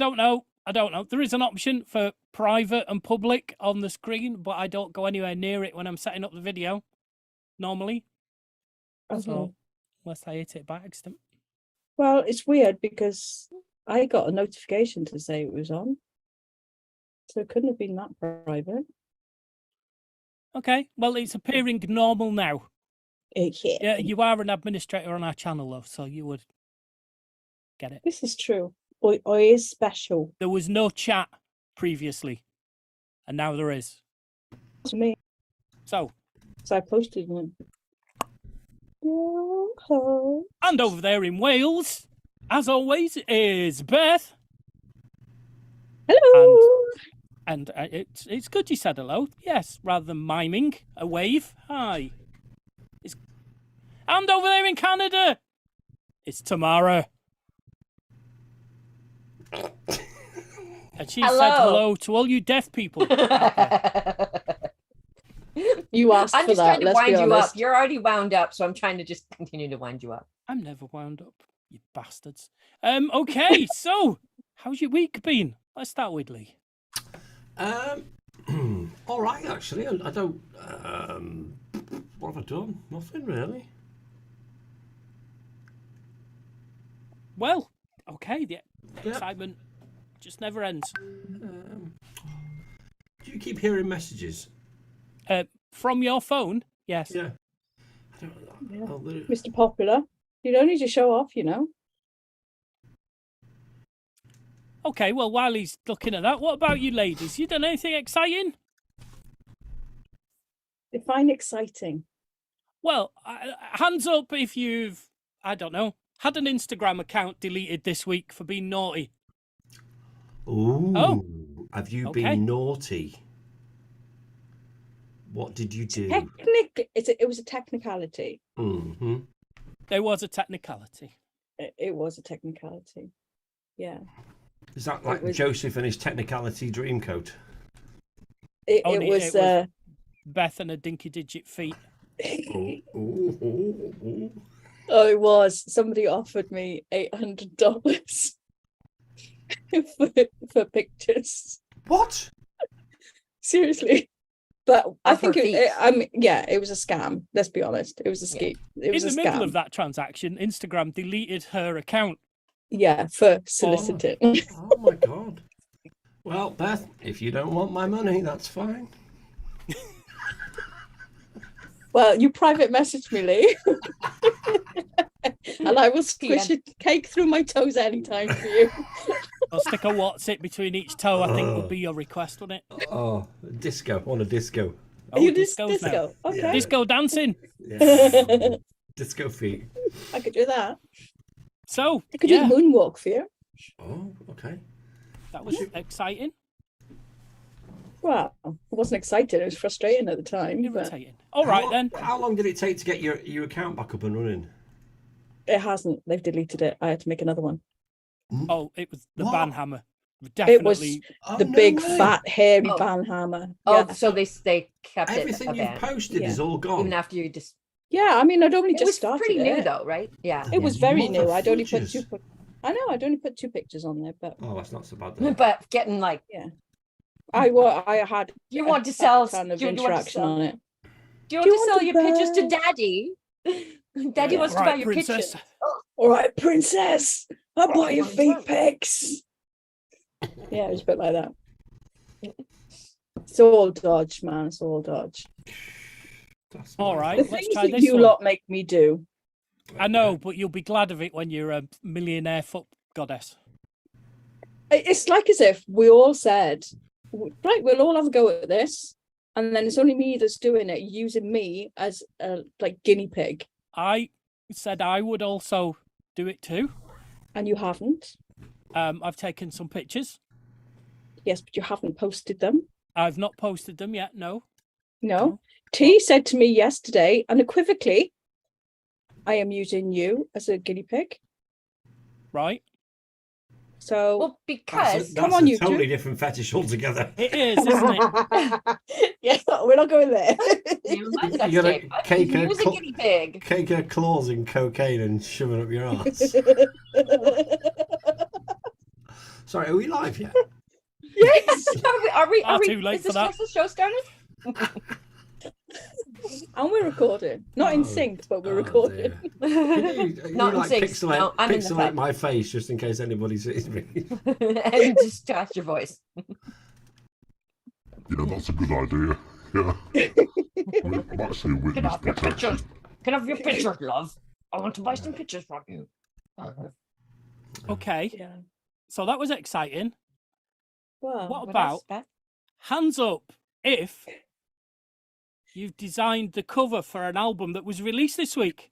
don't know. There is an option for private and public on the screen, but I don't go anywhere near it when I'm setting up the video normally. So unless I hit it by accident. Well, it's weird because I got a notification to say it was on. So it couldn't have been that private. Okay, well, it's appearing normal now. Yeah. Yeah, you are an administrator on our channel, though, so you would get it. This is true. I is special. There was no chat previously, and now there is. To me. So I posted one. And over there in Wales, as always, is Beth. Hello. And it's good you said hello. Yes, rather than miming a wave. Hi. And over there in Canada, it's Tamara. And she said hello to all you deaf people. You asked I'm for just that. trying to Let's wind be you honest. up. You're already wound up, so I'm trying to just continue to wind you up. I'm never wound up, you bastards. Okay, so how's your week been? Let's start with Lee. All right, actually. I don't. What have I done? Nothing really. Well, okay, the excitement just never ends. Do you keep hearing messages? From your phone? Yes. Yeah. Mr. Popular, you don't need to show off, you know. Okay, well, while he's looking at that, what about you ladies? You done anything exciting? Define exciting. Well, hands up if you've, I don't know, had an Instagram account deleted this week for being naughty. Ooh. Oh. Have you been naughty? What did you do? Technically, it was a technicality. Mm-hmm. There was a technicality. It was a technicality. Yeah. Is that like Joseph and his technicality dream coat? It was Beth and her dinky digit feet. Oh, it was. Somebody offered me $800 for pictures. What? Seriously. But I think it was a scam. Let's be honest. It was a scheme. It was in the middle of that transaction, Instagram deleted her account. Yeah, for soliciting. Oh my God. Well, Beth, if you don't want my money, that's fine. Well, you private message me, Lee. And I will squish a cake through my toes anytime for you. I'll stick a What's-It between each toe, I think would be your request, wouldn't it? Oh, disco. I want a disco. Are you disco? Okay. Yeah. Disco dancing. Yeah. Disco feet. I could do that. So, I could do the moonwalk for you. Oh, okay. That was exciting. Well, I wasn't excited. It was frustrating at the time. Irritating. All right, then. How long did it take to get your account back up and running? It hasn't. They've deleted it. I had to make another one. Oh, it was the banhammer. It was the big, fat, hairy banhammer. Oh, so they kept everything you've posted is all gone. Even after you just. Yeah, I mean, I'd only just started. It was pretty new, though, right? Yeah. It was very new. I'd only put two. I know. I'd only put 2 pictures on there, but. Oh, that's not so bad. Then. But getting like. Yeah. I had. You want to sell? Interaction on it. Do you want to sell your pictures to Daddy? Daddy wants to buy your pictures. All right, princess. I'll buy your feet pics. Yeah, it was a bit like that. It's all dodge, man. It's all dodge. All right, the things that you lot make me do. I know, but you'll be glad of it when you're a millionaire foot goddess. It's like as if we all said, right, we'll all have a go at this, and then it's only me that's doing it, using me as a guinea pig. I said I would also do it too. And you haven't. I've taken some pictures. Yes, but you haven't posted them. I've not posted them yet, no. No. T said to me yesterday, unequivocally, I am using you as a guinea pig. Right. So, well, because come on, you totally different fetish altogether. It is, isn't it? Yeah, we're not going there. You're gonna cake guinea pig. Cake her claws in cocaine and shove it up your ass. Sorry, are we live yet? Yes. Are we? Too late Is for that. the show started? And we're recording. Not in sync, but we're recording. Can you Not in like sync. pixelate, No, I'm in the pixelate fact. my face just in case anybody sees me? And just touch your voice. Yeah, that's a good idea. Yeah. I'm actually a witness Get off your protection. pictures. Get off your pictures, love. I want to buy some pictures from you. Okay, Yeah. so that was exciting. Well, What about hands up if you've designed the cover for an album that was released this week?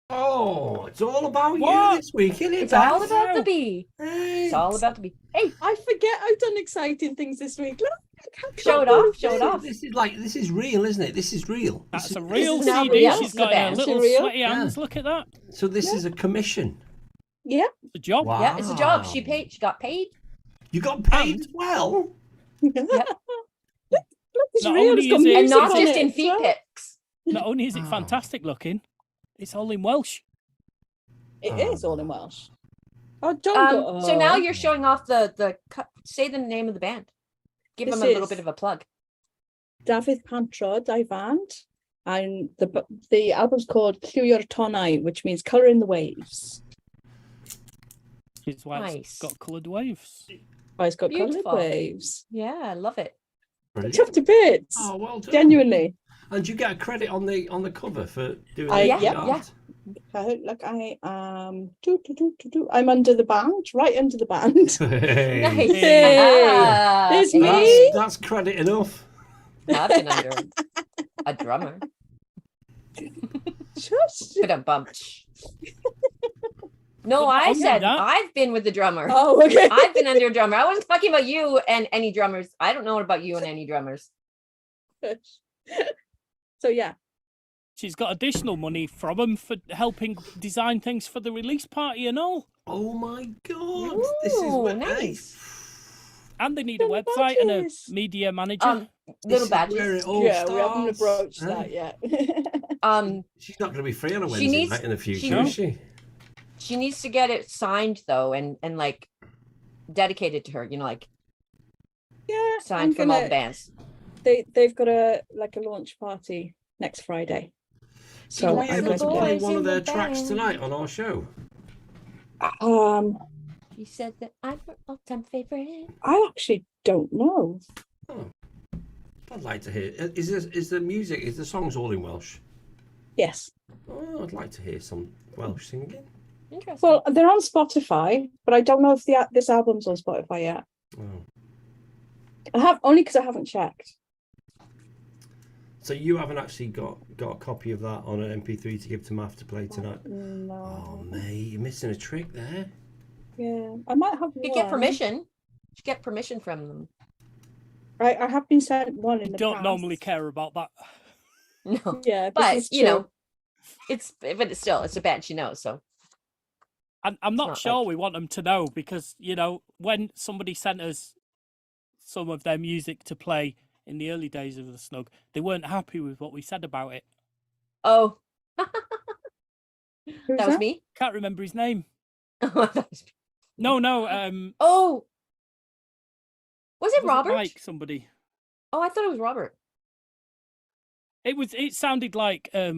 Oh, it's all about What? you this week, isn't it? It's all Beth? about the bee. Hey. It's all about the bee. Hey, I forget I've done exciting things this week. Look, show it off. Show it off. This is real, isn't it? This is real. That's This a is- real is now CD. real. She's It's got the her band. little It's real. sweaty hands. Look at that. So this is a commission. Yeah. The job. Wow. Yeah, it's a job. She got paid. You got paid And- as well. Look, it's Not real. only It's got is it- music And not on just it in as feet well. pics. Not only is it Oh. fantastic looking, it's all in Welsh. It is all in Welsh. Oh, don't go. So now you're showing off say the name of the band. Give This them a little is- bit of a plug. David Pantrod, I band, and the album's called Llywio'r Tonnau, which means colour in the waves. It's why Nice. it's got coloured waves. Oh, it's got colour in Beautiful. the waves. Yeah, I love it. Brilliant. Tough to bits. Oh, well done. Genuinely. And you get a credit on the cover for doing Yeah, the art. Look, I I'm under the band, right under the band. Hey. Nice. Hey. Ah, There's hey. me. That's credit enough. I've been under a drummer. Just. But a bump. No, But I only said that- I've been with the drummer. Oh, okay. I've been under a drummer. I wasn't talking about you and any drummers. I don't know about you and any drummers. So yeah, She's got additional money from him for helping design things for the release party and all. Oh my god. This is Ooh, what nice. And they need a The website and a badges. media manager. Little This is where badges. it all yeah, we haven't starts. approached Huh? that yet. She's not going to be free on a She Wednesday needs- night in the future, she- is she? She needs to get it signed though, and like dedicated to her. You know, like Yeah, signed I'm from all gonna- the bands. They've got a launch party next Friday. So So are we I'm able going to to play boys one of in their the tracks band. tonight on our show? She said that I'm her all-time favorite. I actually don't know. Oh, I'd like to hear. Is the songs all in Welsh? Yes. Oh, I'd like to hear some Welsh singing. Interesting. Well, they're on Spotify, but I don't know if this album's on Spotify yet. Oh. I have only because I haven't checked. So you haven't actually got a copy of that on an MP3 to give to Math to play tonight? Oh, No. mate, you're missing a trick there. Yeah, I might have. you get one. permission. You get permission from them. I have been sent one in the Don't past. normally care about that. No, Yeah, this but is you know, true. it's a band she knows. So I'm not not sure like- we want them to know because, you know, when somebody sent us some of their music to play in the early days of the Snug, they weren't happy with what we said about it. oh, Who's that was me. Can't remember his name. That was me. No, Oh, was it was Robert? Mike, somebody. Oh, I thought it was Robert. It sounded like a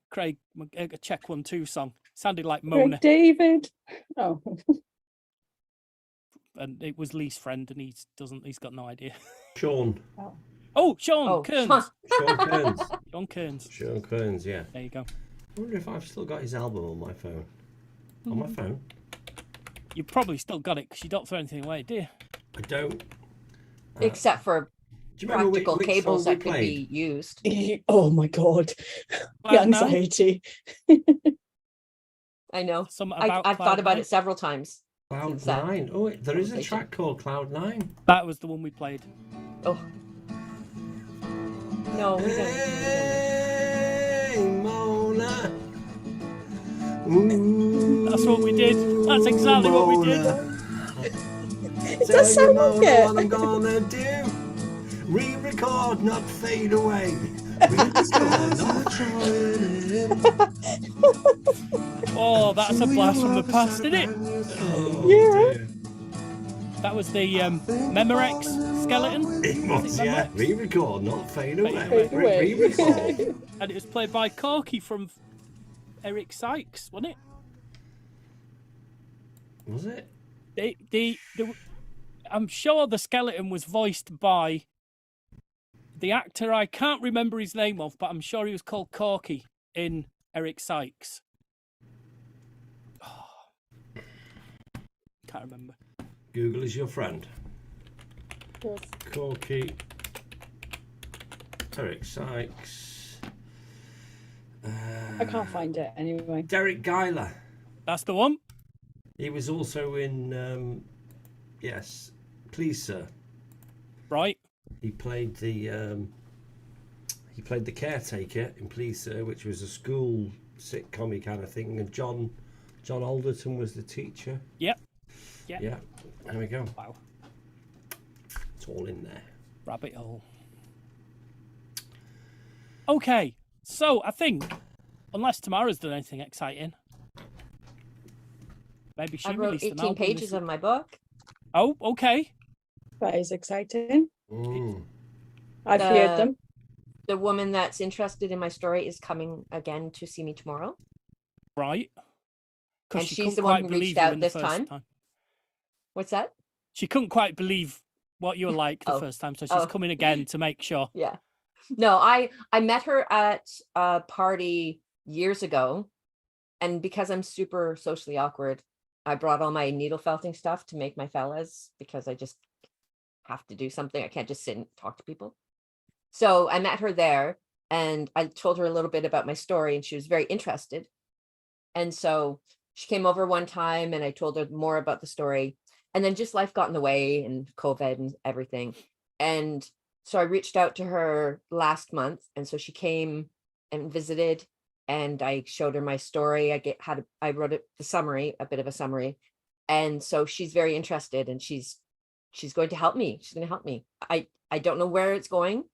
Craig a Check 1-2 song. Sounded like Greg Mona, David. Oh, and it was Lee's friend, and he's got no idea. Sean. Oh, Sean Oh, Kearns. Sean Kearns. Sean Kearns. Sean Kearns, yeah. There you go. I wonder if I've still got his album on my phone. On my phone? You probably still got it because you don't throw anything away, do you? I don't. Except for Do you remember practical which cables song we that could played? be used. oh my God, the Cloud Nine? anxiety. I know. Something I've about thought Cloud about Nine? it several times. Cloud Since that 9. Oh, there is a conversation. track called Cloud 9. That was the one we played. Oh. No, we don't. Hey, Mona. Ooh, That's what we did. That's exactly what we did. It does sound like What it. I'm gonna do. Re-record, not fade away. Re-record, not Oh, that's a blast from the past, isn't it? Oh, Yeah. dear. That was the Memorex skeleton. It was, it yeah. Memorex? Re-record, not fade away. Fade away. Re-record. And it was played by Corky from Eric Sykes, wasn't it? Was it? I'm sure the skeleton was voiced by the actor I can't remember his name of, but I'm sure he was called Corky in Eric Sykes. Can't remember. Google is your friend. Yes. Corky. Eric Sykes. I can't find it anyway. Derek Geiler. That's the one. He was also in, Please Sir. Right. He played the caretaker in Please Sir, which was a school sitcom kind of thing, and John Alderton was the teacher. Yep. Yeah, there we go. Wow. It's all in there. Rabbit hole. Okay, so I think, unless Tamara's done anything exciting, maybe she I wrote released an 18 album pages this of week. my book. Oh, okay. That is exciting. Mm. I've heard them. The woman that's interested in my story is coming again to see me tomorrow. Right. And she she's couldn't the one quite who believe reached you out in the this first time. She She couldn't quite believe what you were like the Oh. first time, so she's Oh. coming again to make sure. Yeah. No, I met her at a party years ago, and because I'm super socially awkward, I brought all my needle felting stuff to make my fellas, because I just have to do something. I can't just sit and talk to people. So I met her there, and I told her a little bit about my story, and she was very interested. And so she came over one time, and I told her more about the story, and then just life got in the way, and COVID and everything. And so I reached out to her last month, and so she came and visited, and I showed her my story. I wrote a bit of a summary, and so she's very interested, and she's going to help me. She's going to help me. I don't know where it's going,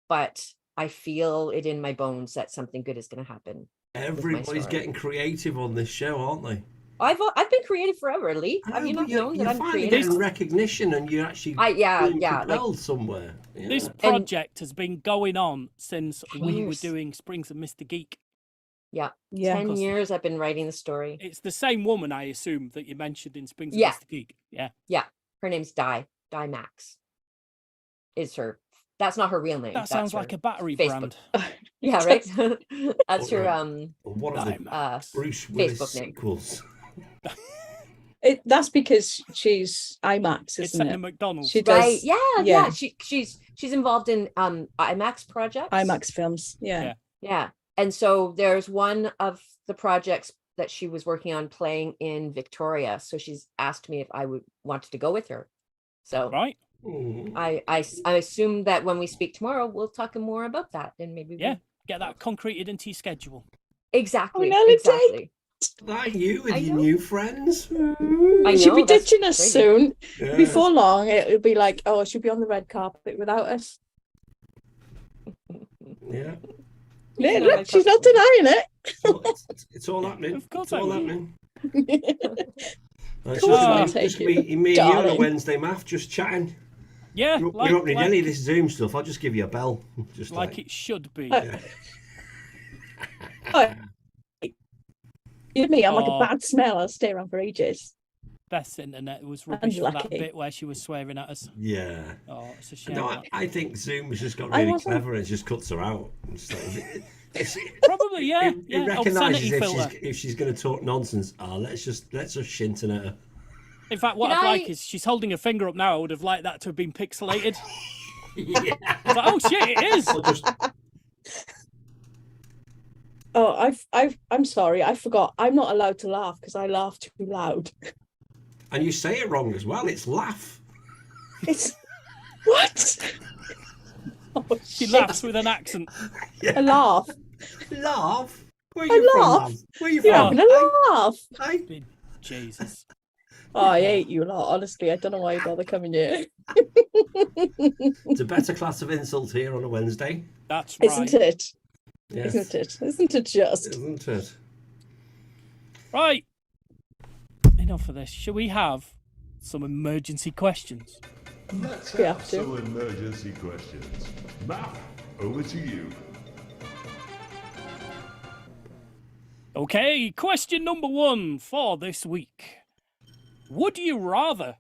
but I feel it in my bones that something good is going to happen. Everybody's story. getting creative on this show, aren't they? I've been creative forever, Lee. I Have you know, not but known that you're I'm finally creative? getting recognition, and you're actually being propelled somewhere. Yeah. This project has been going on since we were Years. doing Springs of Mr. Geek. Yeah. Yeah. 10 years I've been writing the story. It's the same woman, I assume, that you mentioned in Springs Yeah. of Mr. Geek. Yeah. Yeah. Her name's Di Max. Is her. That's not her real name. That sounds like a battery Facebook. brand. Yeah, right. That's her One of the Dimax. Bruce Willis Facebook name. sequels. That's because she's IMAX, It's isn't set in it? McDonald's. She does right. Yeah, yeah. She's involved in IMAX projects. IMAX films. Yeah. Yeah. Yeah. And so there's one of the projects that she was working on playing in Victoria. So she's asked me if I would wanted to go with her. So Right? Mm. I assume that when we speak tomorrow, we'll talk more about that, and maybe Yeah. Get that concreted into your schedule. Exactly. Oh, Nelly, Exactly. That you with I your know. new friends? I She'll be know, that's ditching us crazy. soon. Yeah. Before long, it'll be like, oh, she'll be on the red carpet without us. Yeah. Yeah, No, look, I she's not fucking- denying it. It's all happening. Of course It's all I will. happening. It's Come on, just take gonna be it, me and you on a darling. Wednesday, Math, just chatting. Yeah. We don't need like, any of this Zoom stuff. I'll just give you a bell. Just like it should be. You me, I'm like Oh. a bad smell. I'll stay around for ages. Best internet was rubbish for that Unlucky. bit where she was swearing at us. Yeah. Oh, it's a shame. No, that. I think Zoom has just got I really wasn't- clever and just cuts her out. It's like, Probably, yeah. it yeah. recognises Obscenity filter. if she's going to talk nonsense. Let's just shinton at her. In fact, what Can I'd I- like is she's holding her finger up now. I would have liked that to have been pixelated. Yeah. It's like, oh shit, it is. Or just, Oh, I'm sorry. I forgot. I'm not allowed to laugh because I laugh too loud. and you say it wrong as well. It's laugh. It's what? Oh, She shit. laughs with an accent. I laugh. Laugh. Where I you from? laugh. Man? Where you You're from? having a laugh. Hey? Jesus. Oh, I hate you lot. Honestly, I don't know why you bother coming here. It's a better class of insult here on a Wednesday. That's right. Isn't it? Yes. Isn't it? Isn't it just? Isn't it? Right. Enough of this. Shall we have some emergency questions. Let's We have have to. some emergency questions. Matt, over to you. Okay, question number 1 for this week. Would you rather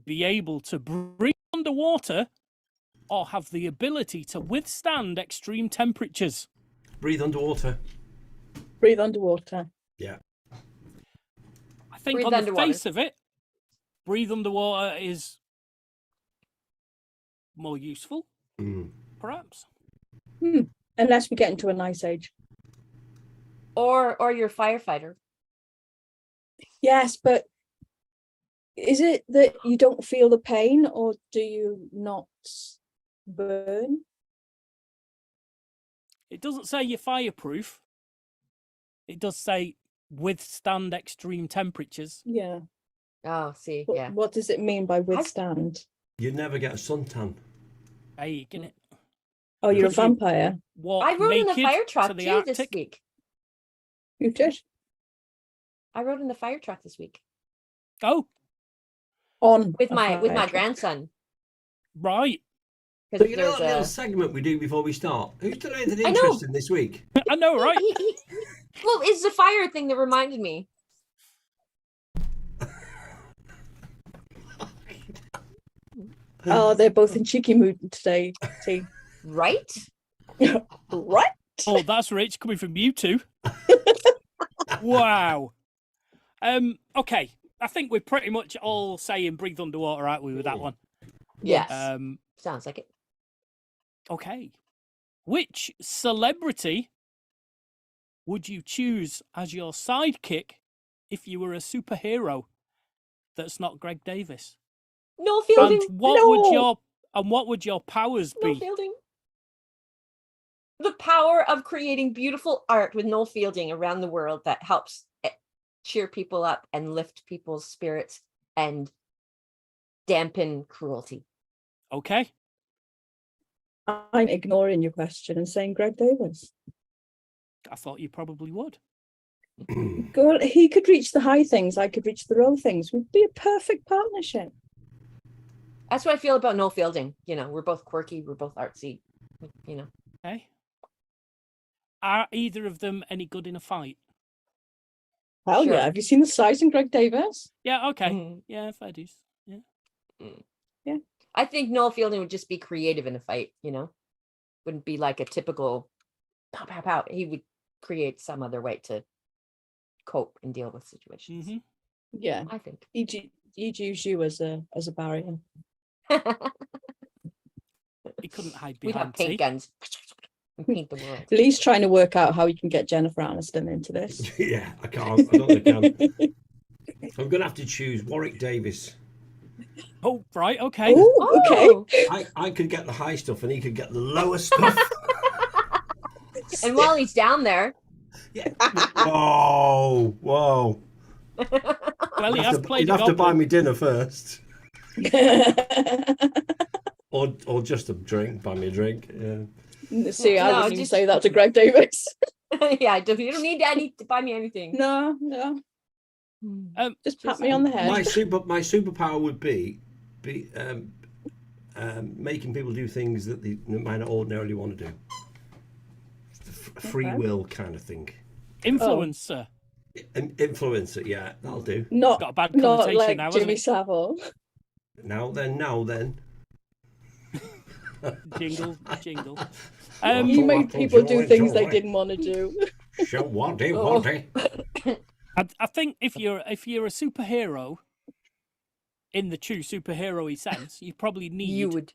be able to breathe underwater or have the ability to withstand extreme temperatures? Breathe underwater. Breathe underwater. Yeah. I think Breathe on the underwater. face of it, breathe underwater is more useful, perhaps. Unless we get into an ice age. Or you're a firefighter. Yes, but is it that you don't feel the pain, or do you not burn? It doesn't say you're fireproof. It does say withstand extreme temperatures. Yeah. Oh, see, What, yeah. what does it mean by withstand? You'd never get a suntan. Hey, can it Oh, you're a Could you- vampire. walk I rode in the naked fire to truck the too Arctic? this week. You did. I rode in the fire truck this week Oh, On with a my fire truck. grandson. right. So Because you know there's that little a segment we do before we start? Who's done anything I know. interesting this week? I know, right? well, it's the fire thing that reminded me. Oh, they're both in cheeky mood today. See, Right? right? Oh, that's rich coming from you two. Wow. Okay. I think we're pretty much all saying breathe underwater, aren't we, with that one? Yes. Sounds like it. Okay. Which celebrity would you choose as your sidekick if you were a superhero that's not Greg Davis? No Fielding. And what No. would your powers No be? Fielding. The power of creating beautiful art with no Fielding around the world that helps cheer people up and lift people's spirits and dampen cruelty. Okay. I'm ignoring your question and saying Greg Davis. I thought you probably would. Go. He could reach the high things. I could reach the low things. We'd be a perfect partnership. That's what I feel about no Fielding. You know, we're both quirky, we're both artsy. You know, Okay. Are either of them any good in a fight? Hell Sure. yeah. Have you seen the size in Greg Davis? Yeah, okay. Mhm. Yeah, fair dues. Yeah. I think Noel Fielding would just be creative in a fight. You know, wouldn't be like a typical pow pow pow. He would create some other way to cope and deal with situations. hmm Yeah. I think. He'd use you as a barrier. He couldn't hide We'd have behind paint tea. guns and paint the world. Lee's trying to work out how he can get Jennifer Aniston into this. Yeah, I can't. I don't think I can. I'm going to have to choose Warwick Davis. Oh, right, okay. Oh, okay. Oh, I could get the high stuff and he could get the lower stuff. and while he's down there, Yeah. Whoa, whoa. Well, he has played You'd a have to buy goblin. me dinner first. Or just a drink. Buy me a drink. Yeah. See, I No, wouldn't even just- say that to Greg Davis. yeah, you don't need to buy me anything. No. Just pat me on the head. My superpower would be making people do things that they might not ordinarily want to do. Free Okay. will kind of thing. Influencer. Influencer, yeah, that'll do. Not, Got a bad not connotation like now, hasn't Jimmy it? Savile. Now then. Jingle, jingle. You made people do enjoy, things they enjoy. didn't want to do. Show what they Oh. want, eh? I think if you're a superhero in the true superhero-y sense, you probably need You would.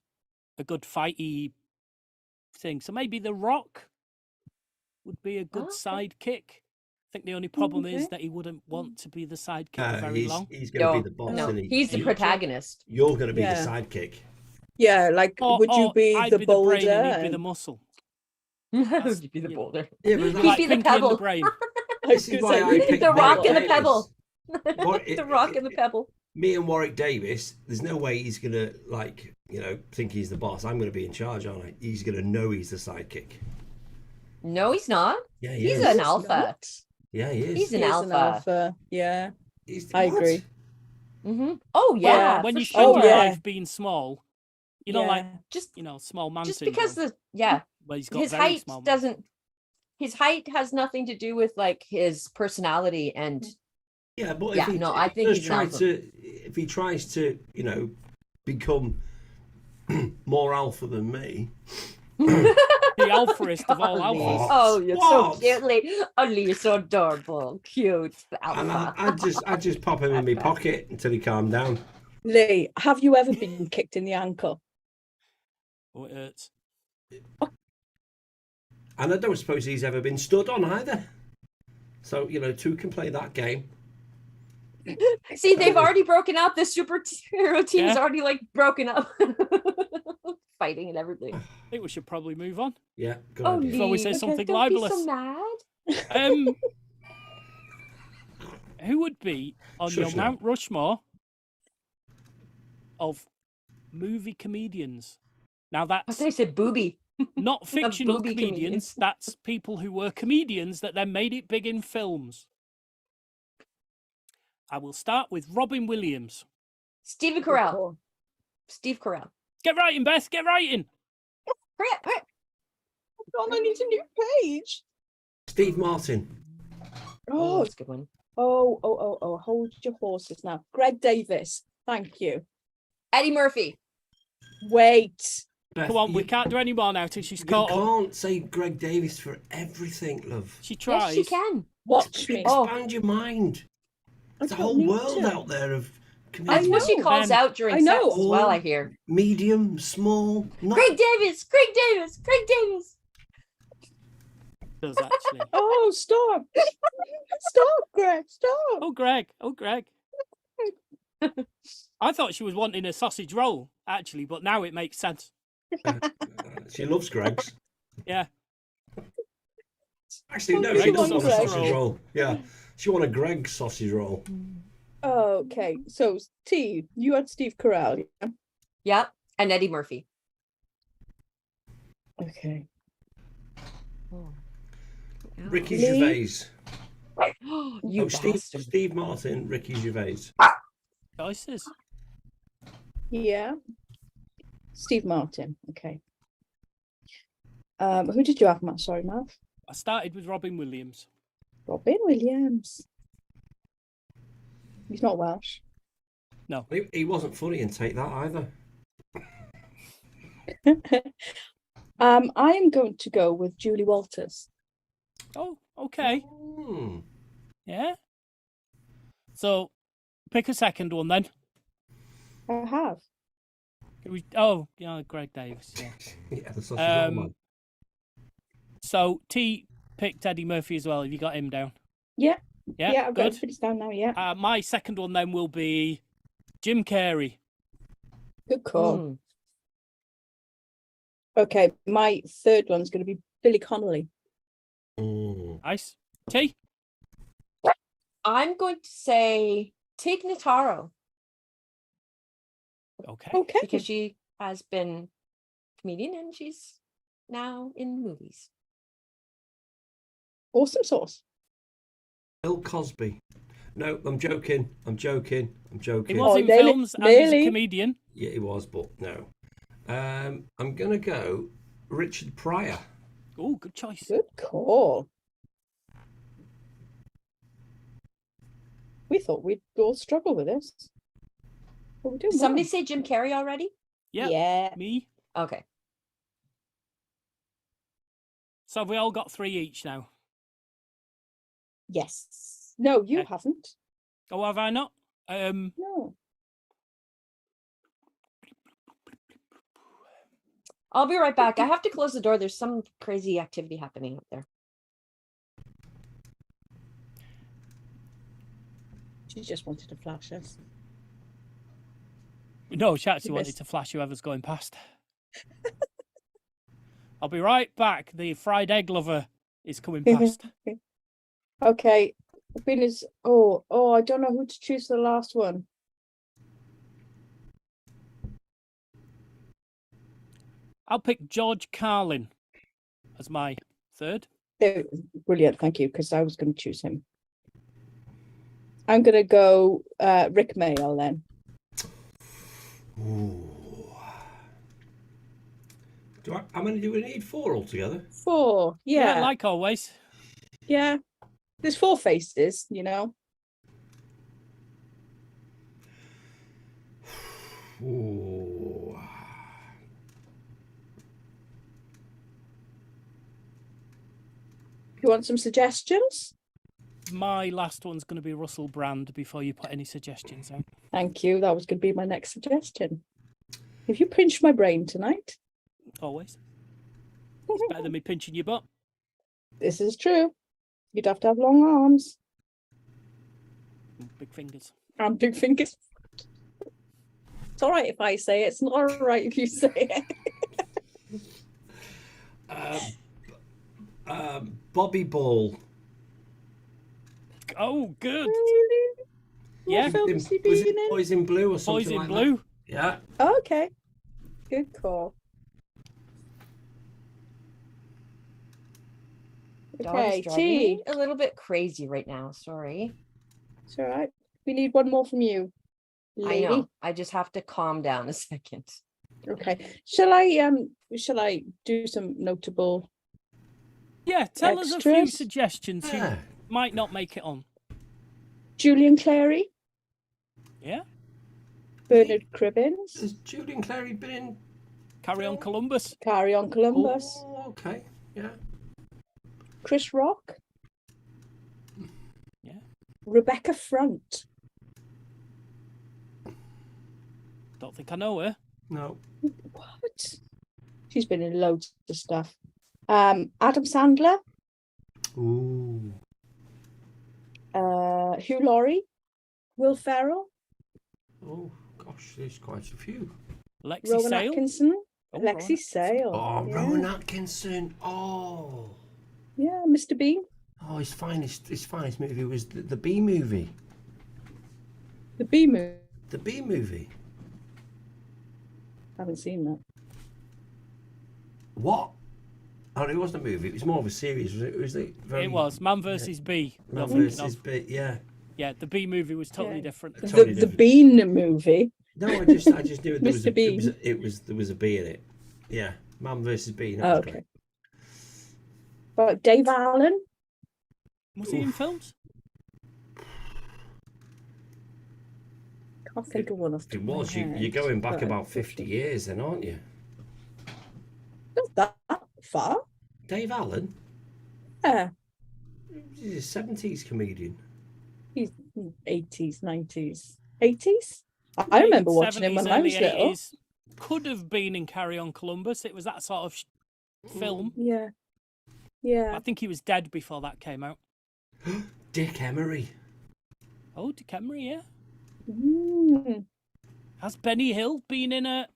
a good fighty thing. So maybe The Rock would be a good Okay. sidekick. I think the only problem is Okay. that he wouldn't want to be the sidekick very long. He's going to No, be the boss, no, isn't he? he's the protagonist. You're going to be Yeah. the sidekick. Yeah, like, would you be I'd the be boulder? the brain and he'd be the muscle. You'd be the yeah. boulder. Yeah, but He'd He'd like be the Pinky and pebble. the brain. I was This is gonna why say, I picked The rock Warwick and the Davis. pebble. What- The rock and the pebble. Me and Warwick Davis, there's no way he's going to, think he's the boss. I'm going to be in charge, aren't I? He's going to know he's the sidekick. No, he's not. Yeah, he He's is. an He's alpha. not. Yeah, he is. He's He an is alpha. Yeah. He's- I what? agree. Oh yeah, when for you spend sure. your yeah. life being small, you know, like Just small man just syndrome. because Well, he's got his very height small man. doesn't. His height has nothing to do with like his personality and Yeah, but Yeah, if he, no, if I he think does he's try handsome. to, if he tries to, become more alpha than me. The alphaist of all Golly. alphas. Oh, you're so What? cutely. Only you're so adorable, cute, And alpha. I just pop him in my pocket until he calmed down. Lee, have you ever been kicked in the ankle? Oh, it hurts. And I don't suppose he's ever been stood on either. So, two can play that game. See, they've already broken up. The superhero team's Yeah. already like broken up, fighting and everything. I think we should probably move on. Yeah, good Oh, idea. Before we Lee, say okay, something don't be libelous. so mad. Who would be on your Shush now. Mount Rushmore of movie comedians? Now I that's thought I said booby. not fictional booby comedians. comedians. That's people who were comedians that then made it big in films. I will start with Robin Williams. Stephen Carell. Steve Carell. Get writing, Beth. Get writing. Hurry up, hurry up. God, I need a new page. Steve Martin. Oh, Oh, that's a good one. oh, hold your horses now. Greg Davis. Thank you. Eddie Murphy. Wait. Beth, Come on, we you- can't do any more now till she's You caught up. can't say Greg Davis for everything, love. She tries. Yes, she can. Watch me. Expand your mind. I There's a don't whole need world to. out there of I comedians. know she calls Ben. out during I know. sets as well, I hear. Medium, small, not Greg Davis! Greg Davis! Greg Davis! Does actually. Oh, stop. Stop, Greg. Stop. Oh, Greg. Oh, Greg. I thought she was wanting a sausage roll, actually, but now it makes sense. She loves Greg's. Yeah. Actually, no, Greg she does loves love a Greg. sausage roll. Yeah, she want a Greg sausage roll. Okay, so Steve, you had Steve Carell. Yeah? Yep. And Eddie Murphy. Okay. Ricky Lee? Gervais. You bastard. Steve Martin, Ricky Gervais. Choices. Yeah. Steve Martin. Okay. Who did you have, Matt? Sorry, Matt. I started with Robin Williams. Robin Williams. He's not Welsh. No. He wasn't funny in Take That either. I am going to go with Julie Walters. Oh, okay. Hmm. Yeah. So, pick a second one then. I have. Oh, yeah, Greg Davis. Yeah. Yeah, the sausage roll man. So T picked Eddie Murphy as well. Have you got him down? Yeah. Yeah, Yeah, I've got good. it finished down now. Yeah. My second one then will be Jim Carrey. Good call. Mm. Okay, my third one's going to be Billy Connolly. Mm. Nice. T. I'm going to say Tig Notaro Okay. Okay. because she has been a comedian and she's now in movies. Awesome sauce. Bill Cosby. No, I'm joking. He was Oh, in nearly- films and he's a nearly. comedian. Yeah, he was, but no. I'm gonna go Richard Pryor. Oh, good choice. Good call. We thought we'd all struggle with this. But we're doing Did somebody well. say Jim Carrey already? Yeah. Yeah. Me. Okay. So have we all got 3 each now? Yes. No, you Okay. haven't. Oh, have I not? No. I'll be right back. I have to close the door. There's some crazy activity happening up there. She just wanted to flash us. No, she actually wanted missed. to flash whoever's going past. I'll be right back. The fried egg lover is coming past. Okay. I don't know who to choose for the last one. I'll pick George Carlin as my third. Brilliant, thank you, because I was going to choose him. I'm gonna go Rick Mail then. Ooh. How many do we need? 4 altogether? 4. Yeah. like always. Yeah. There's 4 faces, you know. Ooh. You want some suggestions? My last one's going to be Russell Brand before you put any suggestions out. Thank you. That was going to be my next suggestion. Have you pinched my brain tonight? Always. It's better than me pinching your butt. This is true. You'd have to have long arms Big fingers. and big fingers. It's all right if I say it. It's not all right if you say it. Bobby Ball. Oh, good. Really? Yeah. What film has he Was been it in? Boys in Blue or something Boys in like Blue. that? Yeah. Oh, okay. Good call. Dog's Okay, driving T. me a little bit crazy right now. Sorry. It's all right. We need one more from you, lady. I know. I just have to calm down a second. Okay. Shall I do some notable? Yeah, tell us a few Extras? suggestions who Yeah. might not make it on. Julian Clary, Yeah? Bernard Cribbins, Has Julian Clary been in? Carry on Columbus. Carry On Columbus, Oh, okay. Yeah. Chris Rock, Yeah. Rebecca Front. Don't think I know her. No. What? She's been in loads of stuff. Adam Sandler, Ooh. Hugh Laurie, Will Ferrell, Oh gosh, there's quite a few. Lexi Rowan Sale. Atkinson, Oh, Lexi Rowan. Sale. Oh, yeah. Rowan Atkinson. Oh. Yeah, Mr. Bean. Oh, his finest movie was the B movie. The B movie. The B movie. Haven't seen that. What? Oh, it wasn't a movie. It was more of a series. It was Man vs. Bee. Man you're thinking versus of. B. Yeah. Yeah, the B movie was totally Yeah. different. Totally The different. Bean movie. No, I just knew there was Mr. Bean. there was a B in it. Yeah, Man versus Bean. Oh, okay. But Dave Allen. Was he in films? Can't think of one off the It top of my was. You're head, going back but- about 50 years, then, aren't you? Not that far. Dave Allen. Yeah. He's a 70s comedian. He's 80s, 90s, 80s. I remember watching him when I was 70s, little. early 80s. Could have been in Carry On Columbus. It was that sort of film. Yeah. Yeah. I think he was dead before that came out. Dick Emery. Oh, Dick Emery, yeah. Mm, Has Benny Hill been in a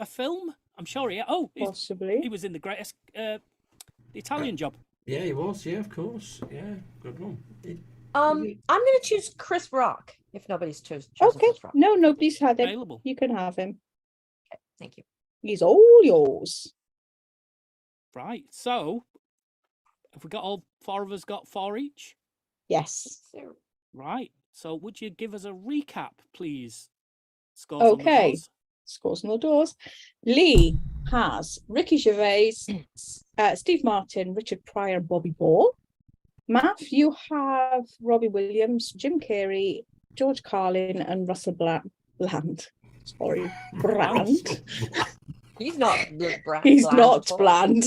film? I'm sure he. Oh, he possibly. was in the greatest, the Italian Job. Yeah, he was. Yeah, of course. Yeah, good one. I'm gonna choose Chris Rock if nobody's chosen Okay. Chris Rock. No, nobody's had him. Available. You can have him. Thank you. He's all yours. Right. So, have we got all 4 of us got 4 each? Yes. So, Right. So, would you give us a recap, please? Scores on the Okay. doors. Scores on the doors. Lee has Ricky Gervais, Steve Martin, Richard Pryor, and Bobby Ball. Matt, you have Robbie Williams, Jim Carrey, George Carlin, and Russell Bland. Sorry, Brand. he's not He's bland not at all. bland.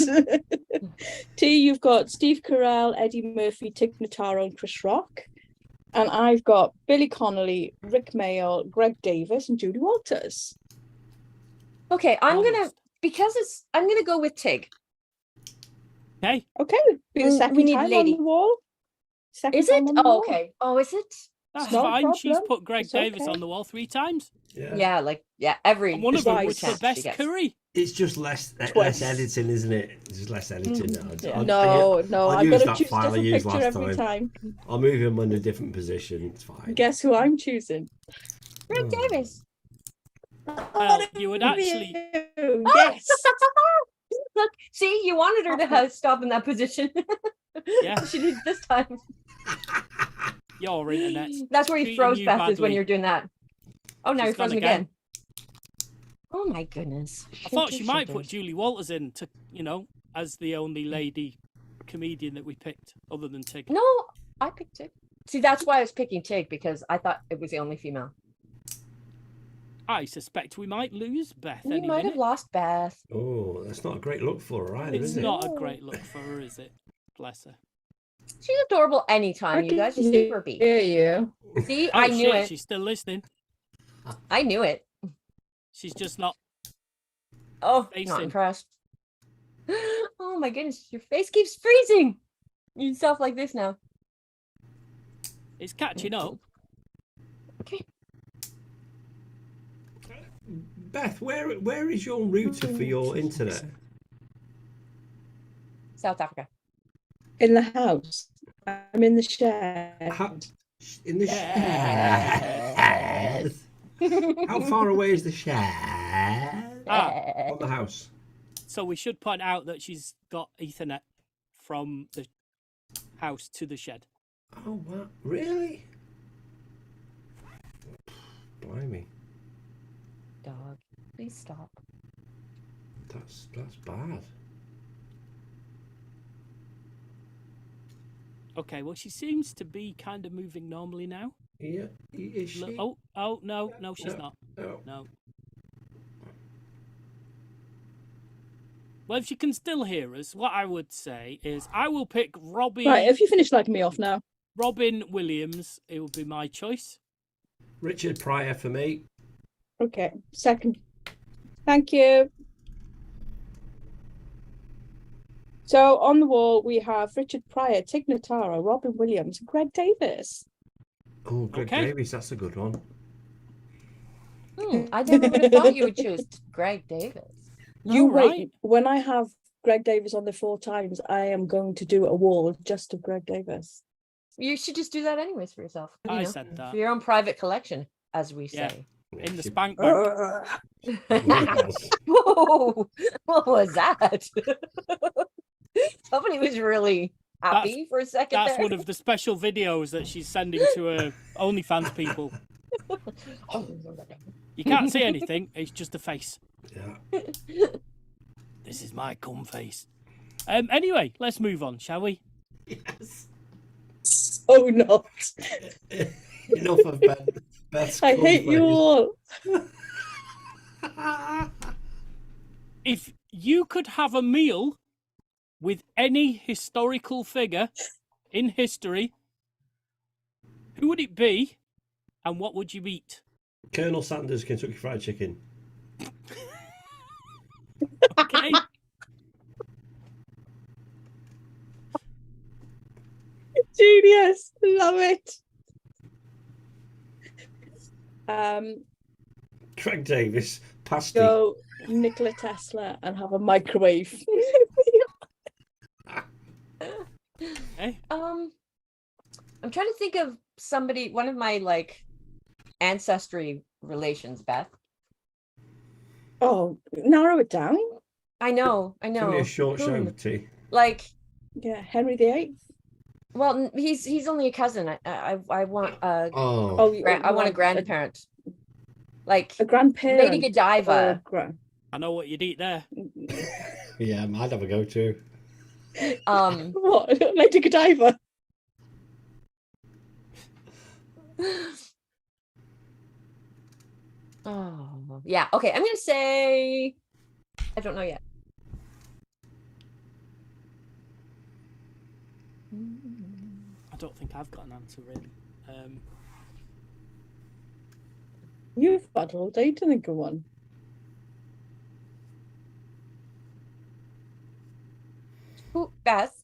T, you've got Steve Carell, Eddie Murphy, Tig Notaro, and Chris Rock. And I've got Billy Connolly, Rick Mayall, Greg Davis, and Julie Walters. Okay, I'm Almost. gonna go with Tig. Okay. Okay, be the We second need time lady. on the wall. Second Is it? time on the Oh, wall. okay. Oh, is it? That's not a fine. She's problem. put Greg It's Davis okay. on the wall 3 times. Yeah. Every And one of them them was was the the best curry. It's just less Twice. editing, isn't it? It's just less editing now. Yeah. No, I'll I've use got to that choose a file I different used picture last every time. I'll move him in a different position. It's fine. Guess who I'm choosing? Greg Oh. Davis. Well, you would actually. Yes. Look, see, you wanted her to stop in that position. Yeah. She did this time. Your internet. That's where he treating throws you Beth is when badly. you're doing that. Oh, now She's you're gone frozen again. again. Oh my goodness. I thought she might put Julie Walters in to, as the only lady comedian that we picked, other than Tig. No, I picked Tig. See, that's why I was picking Tig, because I thought it was the only female. I suspect we might lose Beth We any might minute. have lost Beth. Oh, that's not a great look for her either, It's is it? not a great look for her, is it? Bless her. She's adorable anytime, you guys. She's super beat. Hear you. See, Oh, I knew shit, it. she's still listening. I knew it. She's just not. Oh, not Facing. impressed. Oh my goodness, your face keeps freezing. You stuff like this now. It's catching up. Okay. Beth, where is your router for your internet? South Africa. In the house. I'm in the shed. In the shed. How far away is the shed from the house? So we should point out that she's got Ethernet from the house to the shed. Oh, what? Really? Blimey. Dog, please stop. That's bad. Okay, well, she seems to be kind of moving normally now. Yeah, is she? Oh, no, she's not. No. No. Well, if she can still hear us, what I would say is I will pick Robbie. Right, if you finish liking me off now. Robin Williams. It will be my choice. Richard Pryor for me. Okay, second. Thank you. So on the wall we have Richard Pryor, Tig Notaro, Robin Williams, Greg Davis. Oh, Greg Okay. Davies, that's a good one. I never would have thought you would choose Greg Davis. You All wait. right. When I have Greg Davis on there 4 times, I am going to do a wall just of Greg Davis. You should just do that anyways for yourself. You I know, said that. for your own private collection, as we Yeah. say. In the spank bank. Whoa, what was that? Somebody was really happy for a second That's there. one of the special videos that she's sending to her OnlyFans people. You can't see anything. It's just a face. Yeah. This is my cum face. Anyway, let's move on, shall we? Yes. Oh not. Enough of Beth's I hate you all. If you could have a meal with any historical figure in history, who would it be and what would you eat? Colonel Sanders Kentucky Fried Chicken. Okay. Genius. Love it. Greg Davis, pasty. Go Nikola Tesla and have a microwave. Okay. I'm trying to think of somebody, one of my like ancestry relations, Beth. Oh, narrow it down. I know. It's only a short Who? show, T. Like, Yeah, Henry VIII. well, he's only a cousin. I want Oh, I want a grandparent. Like a grandparent. Lady Godiva. I know what you'd eat there. yeah, I'd have a go too. What? Lady Godiva. Oh, yeah. Okay, I'm gonna say I don't know yet. I don't think I've got an answer really. You've had all day to think of one. Who, Beth?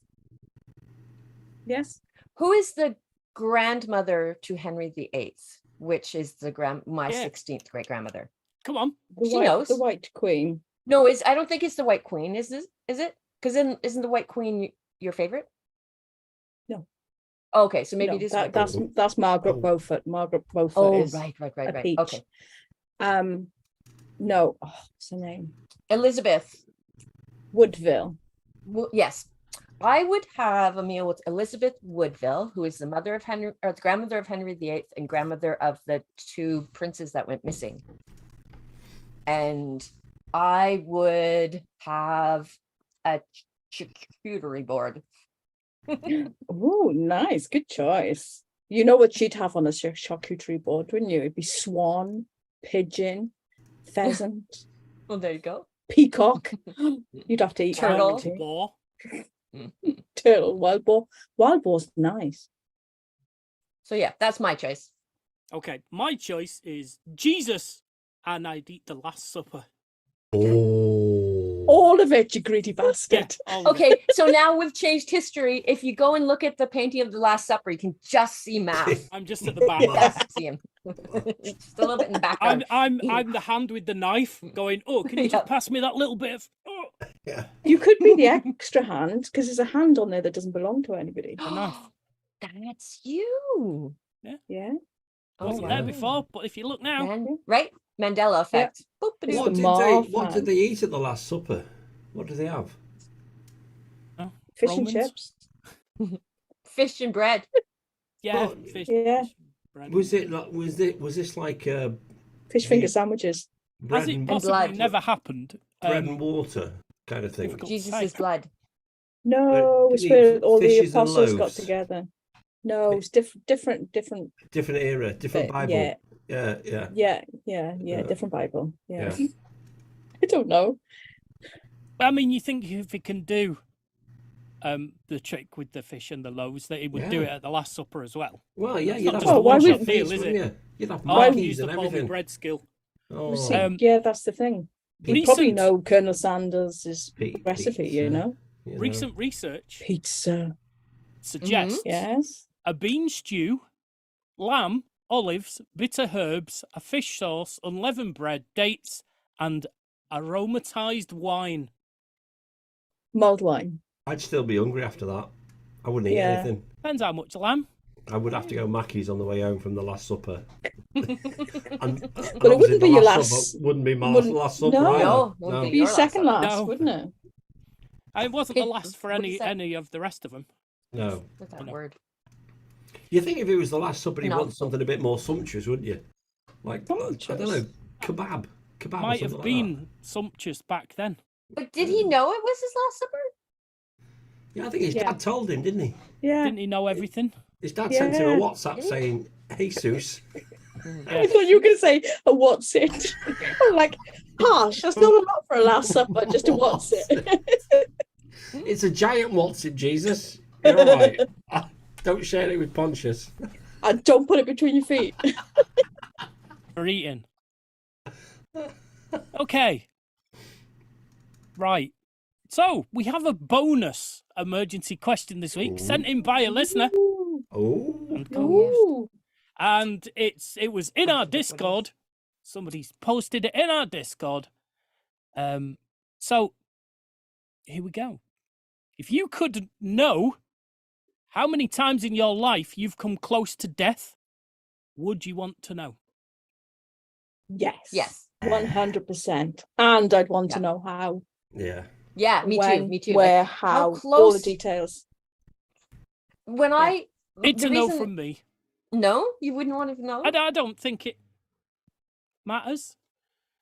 Yes. Who is the grandmother to Henry VIII, which is my Yeah. 16th great grandmother? Come on. The She white, knows. The White Queen. No, I don't think it's the White Queen. Is it? Because then isn't the White Queen your favorite? No. Okay, so maybe No, it is. that, White Queen. that's Margaret Beaufort. Margaret Beaufort Oh, is right. a peach. Okay, No. Oh, what's her name? Elizabeth. Woodville. Yes. I would have a meal with Elizabeth Woodville, who is the mother of Henry, or the grandmother of Henry VIII and grandmother of the 2 princes that went missing. And I would have a charcuterie board. Oh, nice. Good choice. You know what she'd have on a charcuterie board, wouldn't you? It'd be swan, pigeon, pheasant, Well, there you go. peacock. You'd have to eat that, Turtle. wouldn't you? War. Turtle, wild boar. Wild boar's nice. So yeah, that's my choice. Okay, my choice is Jesus, and I'd eat the Last Supper. Oh. All of it, you greedy Yeah, bastard. all of it. Okay, so now we've changed history. If you go and look at the painting of the Last Supper, you can just see Matt. I'm just at the back. Just see him. Just a little bit in the background. I'm the hand with the knife going, oh, can you just Yep. pass me that little bit of Yeah. You could be the extra hand because there's a hand on there that doesn't belong to anybody. a knife? That's you. Yeah. Wasn't Oh, there wow. before, but if you look now, Right? Mandela effect. Boop, It's ba-doo. What the did, Marv what did hand. they eat at the Last Supper? What did they have? Fish Romans? and chips. Fish and bread. yeah, Well, fish, yeah. fish, bread. Was this like Fish finger sandwiches. bread Has it and, possibly blood. never happened? bread and water kind of thing? difficult. Jesus' blood. No, it's did where eat all the fishes and apostles got loaves? together. No, it's different. Different era, different Bible. Yeah, Yeah. different Bible. Yeah. Yeah. I don't know. I mean, you think if he can do the trick with the fish and the loaves, that he would do Yeah. it at the Last Supper as well. Well, yeah, It's you'd not have just a bunch one-shot of deal, feast, is wouldn't it? you? You'd have Oh, I've monkeys used and up all my everything. bread skill. Oh, See, Um, that's the thing. You Recent- probably know Colonel Sanders' Pizza, recipe, you know? Recent research Pizza. suggests Yes. a bean stew, lamb, olives, bitter herbs, a fish sauce, unleavened bread, dates, and aromatized wine. Mulled wine. I'd still be hungry after that. I wouldn't eat Yeah. anything. Depends how much lamb. I would have to go Mackey's on the way home from the Last Supper. and it obviously wouldn't the be your Last last- Supper wouldn't be my wouldn't- Last Supper no. either. No, wouldn't Be Your your last second supper. last, No. wouldn't it? It wasn't the It- last for what is that? any of the rest of them. No. What's that No. word? You think if it was the Last Supper, you'd No. want something a bit more sumptuous, wouldn't you? Like, I don't Sumptuous. know, kebab. Kebab or Might something have like been sumptuous back then. But did he know it was his last supper? that. Yeah, I think his Yeah. dad told him, didn't he? Yeah. Didn't he know everything? His dad sent him a Yeah. WhatsApp saying, "Hey, Seuss." I thought you were going to say a what's it. I'm like, harsh. That's not a lot for a last supper, just a what's it. It's a giant what's it, Jesus. You're all right. Don't share it with Pontius. And don't put it between your feet. For eating. Okay. Right. So we have a bonus emergency question this week, sent in by a listener, Ooh. Oh, and, Ooh. and it was in our Discord. Somebody's posted it in our Discord. So here we go. If you could know how many times in your life you've come close to death, would you want to know? Yes. Yes. 100%. And I'd want to Yeah. know how. yeah. Yeah, me too. when, Me too. Where, Like, how, all the close- details. when I It's the a no reason- from me. No, you wouldn't want to know. I don't think it matters.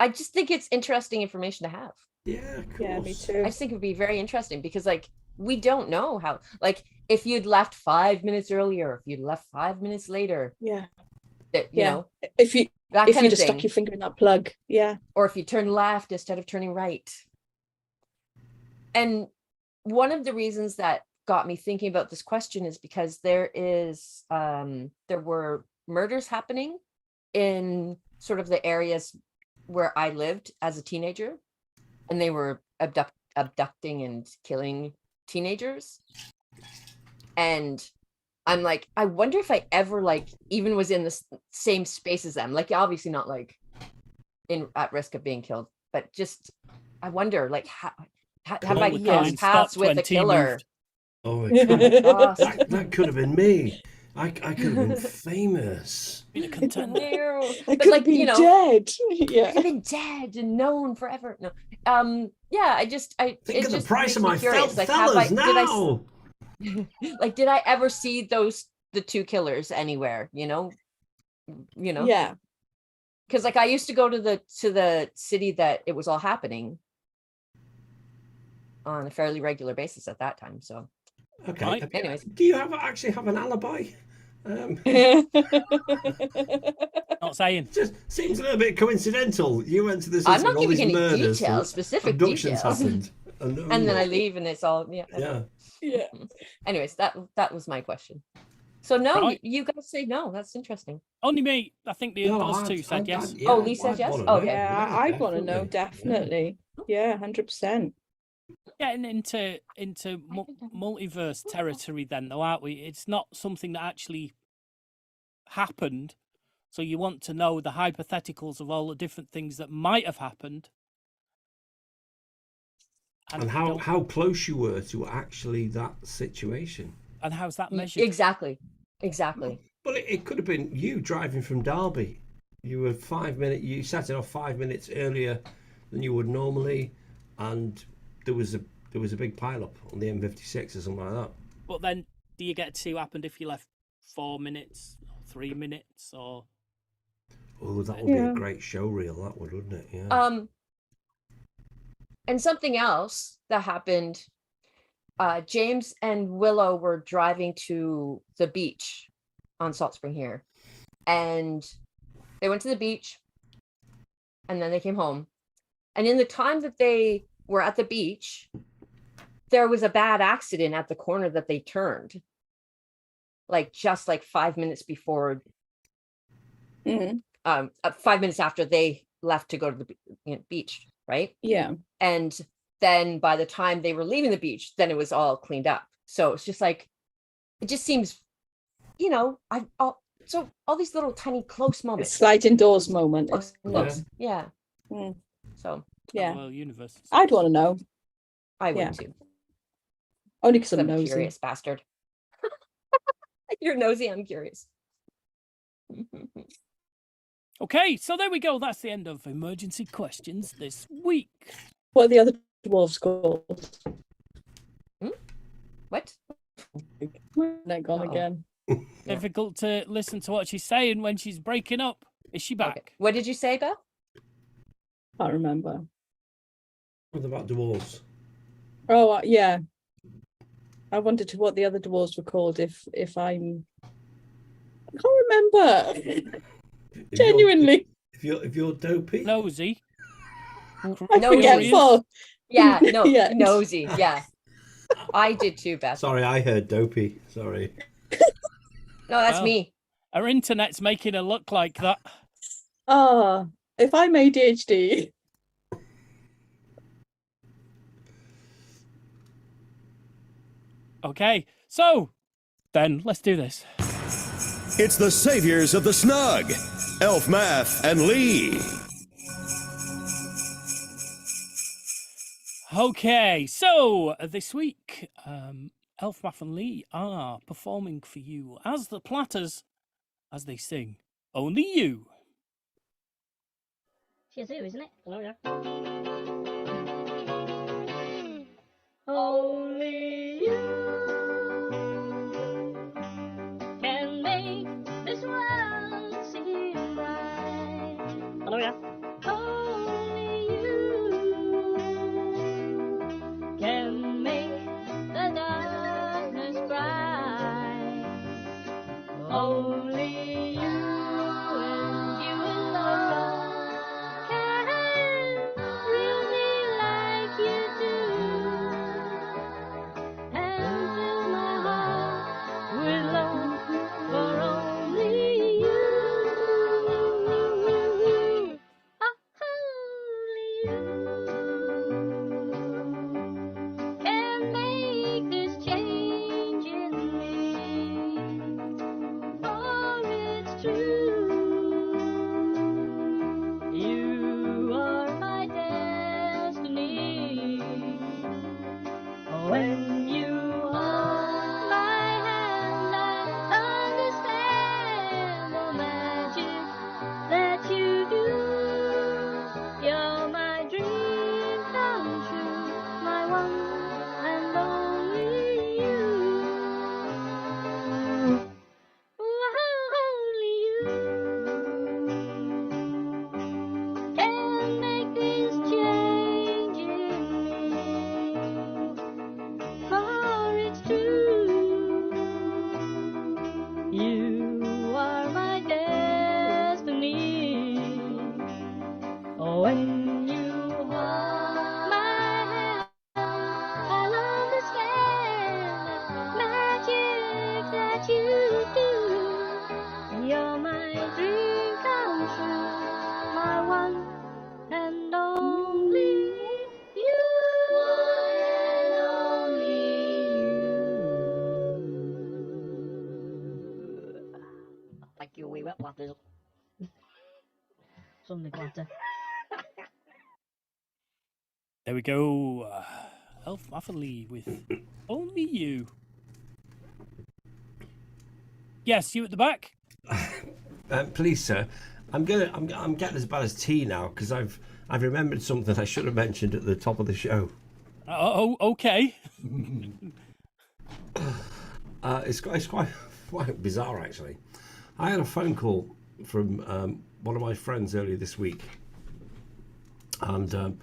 I just think it's interesting information to have. Yeah, of Yeah, me course. too. I just think it would be very interesting because, like, we don't know how. Like, if you'd left 5 minutes earlier, if you'd left 5 minutes later, Yeah. that you Yeah. know If you that if kind you of just thing, stuck your finger in that plug. Yeah. or if you turn left instead of turning right. And one of the reasons that got me thinking about this question is because there were murders happening in sort of the areas where I lived as a teenager, and they were abducting and killing teenagers. And I'm like, I wonder if I ever like even was in the same space as them. Like, obviously not like at risk of being killed, but just I wonder like how have I All the crossed kind paths stopped with when the T killer? moved. Oh, it could, Gosh. that could have been me. I could have been famous. Be a contender. No. I But could like, be you know, dead. Yeah. I've been dead and known forever. No. Yeah, I Think it of the just price makes of me my curious. Like, fellas did now. like, did I ever see the two killers anywhere, you know? Yeah. Because like I used to go to the city that it was all happening on a fairly regular basis at that time. So Okay. Right. Anyways. Do you actually have an alibi? Not saying. Just seems a little bit coincidental. You went to the city I'm not and all giving these any murders, details, specific abductions details. happened, And then I leave and it's all yeah. Yeah. Anyways, that was my question. So no, Right. you guys say no. That's interesting. Only me. I think No, those two said yes. yeah, Oh, Lee said I'd yes? wanna Oh, know. okay. Yeah, I'd want to know, definitely. definitely. Yeah, 100%. Getting into multiverse territory then, though, aren't we? It's not something that actually happened. So you want to know the hypotheticals of all the different things that might have happened. And how close you were to actually that situation. And how's that measured? Exactly. Well, it could have been you driving from Derby. You were 5 minutes. You set it off 5 minutes earlier than you would normally, and there was a big pile up on the M56 or something like that. But then, do you get to see what happened if you left 4 minutes, or 3 minutes, or? Oh, that would be a great show reel. That would, wouldn't it? Yeah. And something else that happened. James and Willow were driving to the beach on Salt Spring here, and they went to the beach, and then they came home. And in the time that they were at the beach, there was a bad accident at the corner that they turned, like just like 5 minutes before, 5 minutes after they left to go to the beach, right? Yeah. And then by the time they were leaving the beach, then it was all cleaned up. So it's just like, it just seems, you know, so all these little tiny close moments. Sliding doors moment. Close. Yeah. Mm. So Yeah. Well, universe. I'd want to know. I would Yeah. too. Only because I'm I'm nosy. curious bastard. You're nosy, I'm curious. Okay, so there we go. That's the end of emergency questions this week. What are the other dwarves called? What? They're gone Uh-oh. again. Difficult to listen to what she's saying when she's breaking up. Is she back? Okay. What did you say, Beth? Can't remember. What about dwarves? Oh, yeah. I wondered what the other dwarves were called if I'm... I can't remember. Genuinely. If you're dopey. Nosy. I'm Nosy. forgetful. Yeah, no, Yeah. nosy. Yeah. I did too, Beth. Sorry, I heard dopey. Sorry. No, that's Well. me. Her internet's making her look like that. If I'm ADHD. Okay, so then let's do this. It's the saviors of the Snug, Elf Math and Lee. Okay, so this week, Elf Math and Lee are performing for you as the Platters as they sing Only You. Shazoo, isn't it? Oh, yeah. Only you can make this world seem bright. Oh, yeah. Only you can make the darkness bright. Only you and you alone can really like you do and fill my heart with love for only you. Only you can make this change in me, for it's true. You are my destiny. When you hold my hand, I clatters. Sunday clatter. There we go. Elf Mafferly with Only You. Yes, you at the back. Please, sir, I'm getting as bad as tea now because I've remembered something I should have mentioned at the top of the show. Oh, okay. It's quite bizarre actually. I had a phone call from one of my friends earlier this week, and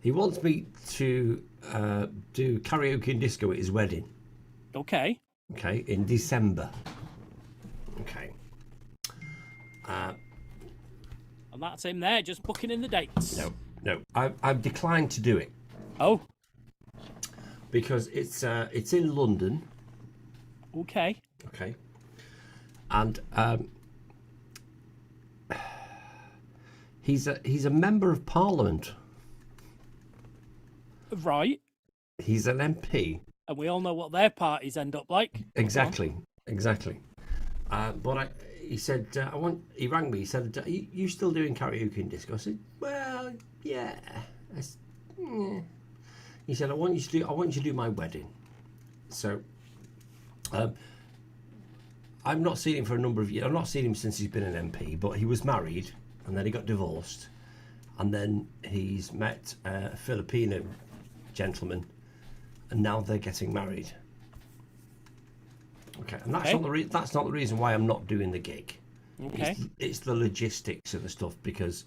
he wants me to do karaoke and disco at his wedding. Okay. Okay, in December. Okay. And that's him there, just booking in the dates. No, I've declined to do it Oh, because it's in London. okay. Okay. And he's a member of Parliament. Right. He's an MP. And we all know what their parties end up like. Exactly. But he said, he rang me. He said, are you still doing karaoke and disco? I said, well, yeah. He said, I want you to do my wedding. So, I've not seen him for a number of years. I've not seen him since he's been an MP, but he was married and then he got divorced. And then he's met a Filipino gentleman and now they're getting married. Okay, and that's not the reason why I'm not doing the gig. Okay. It's the logistics of the stuff because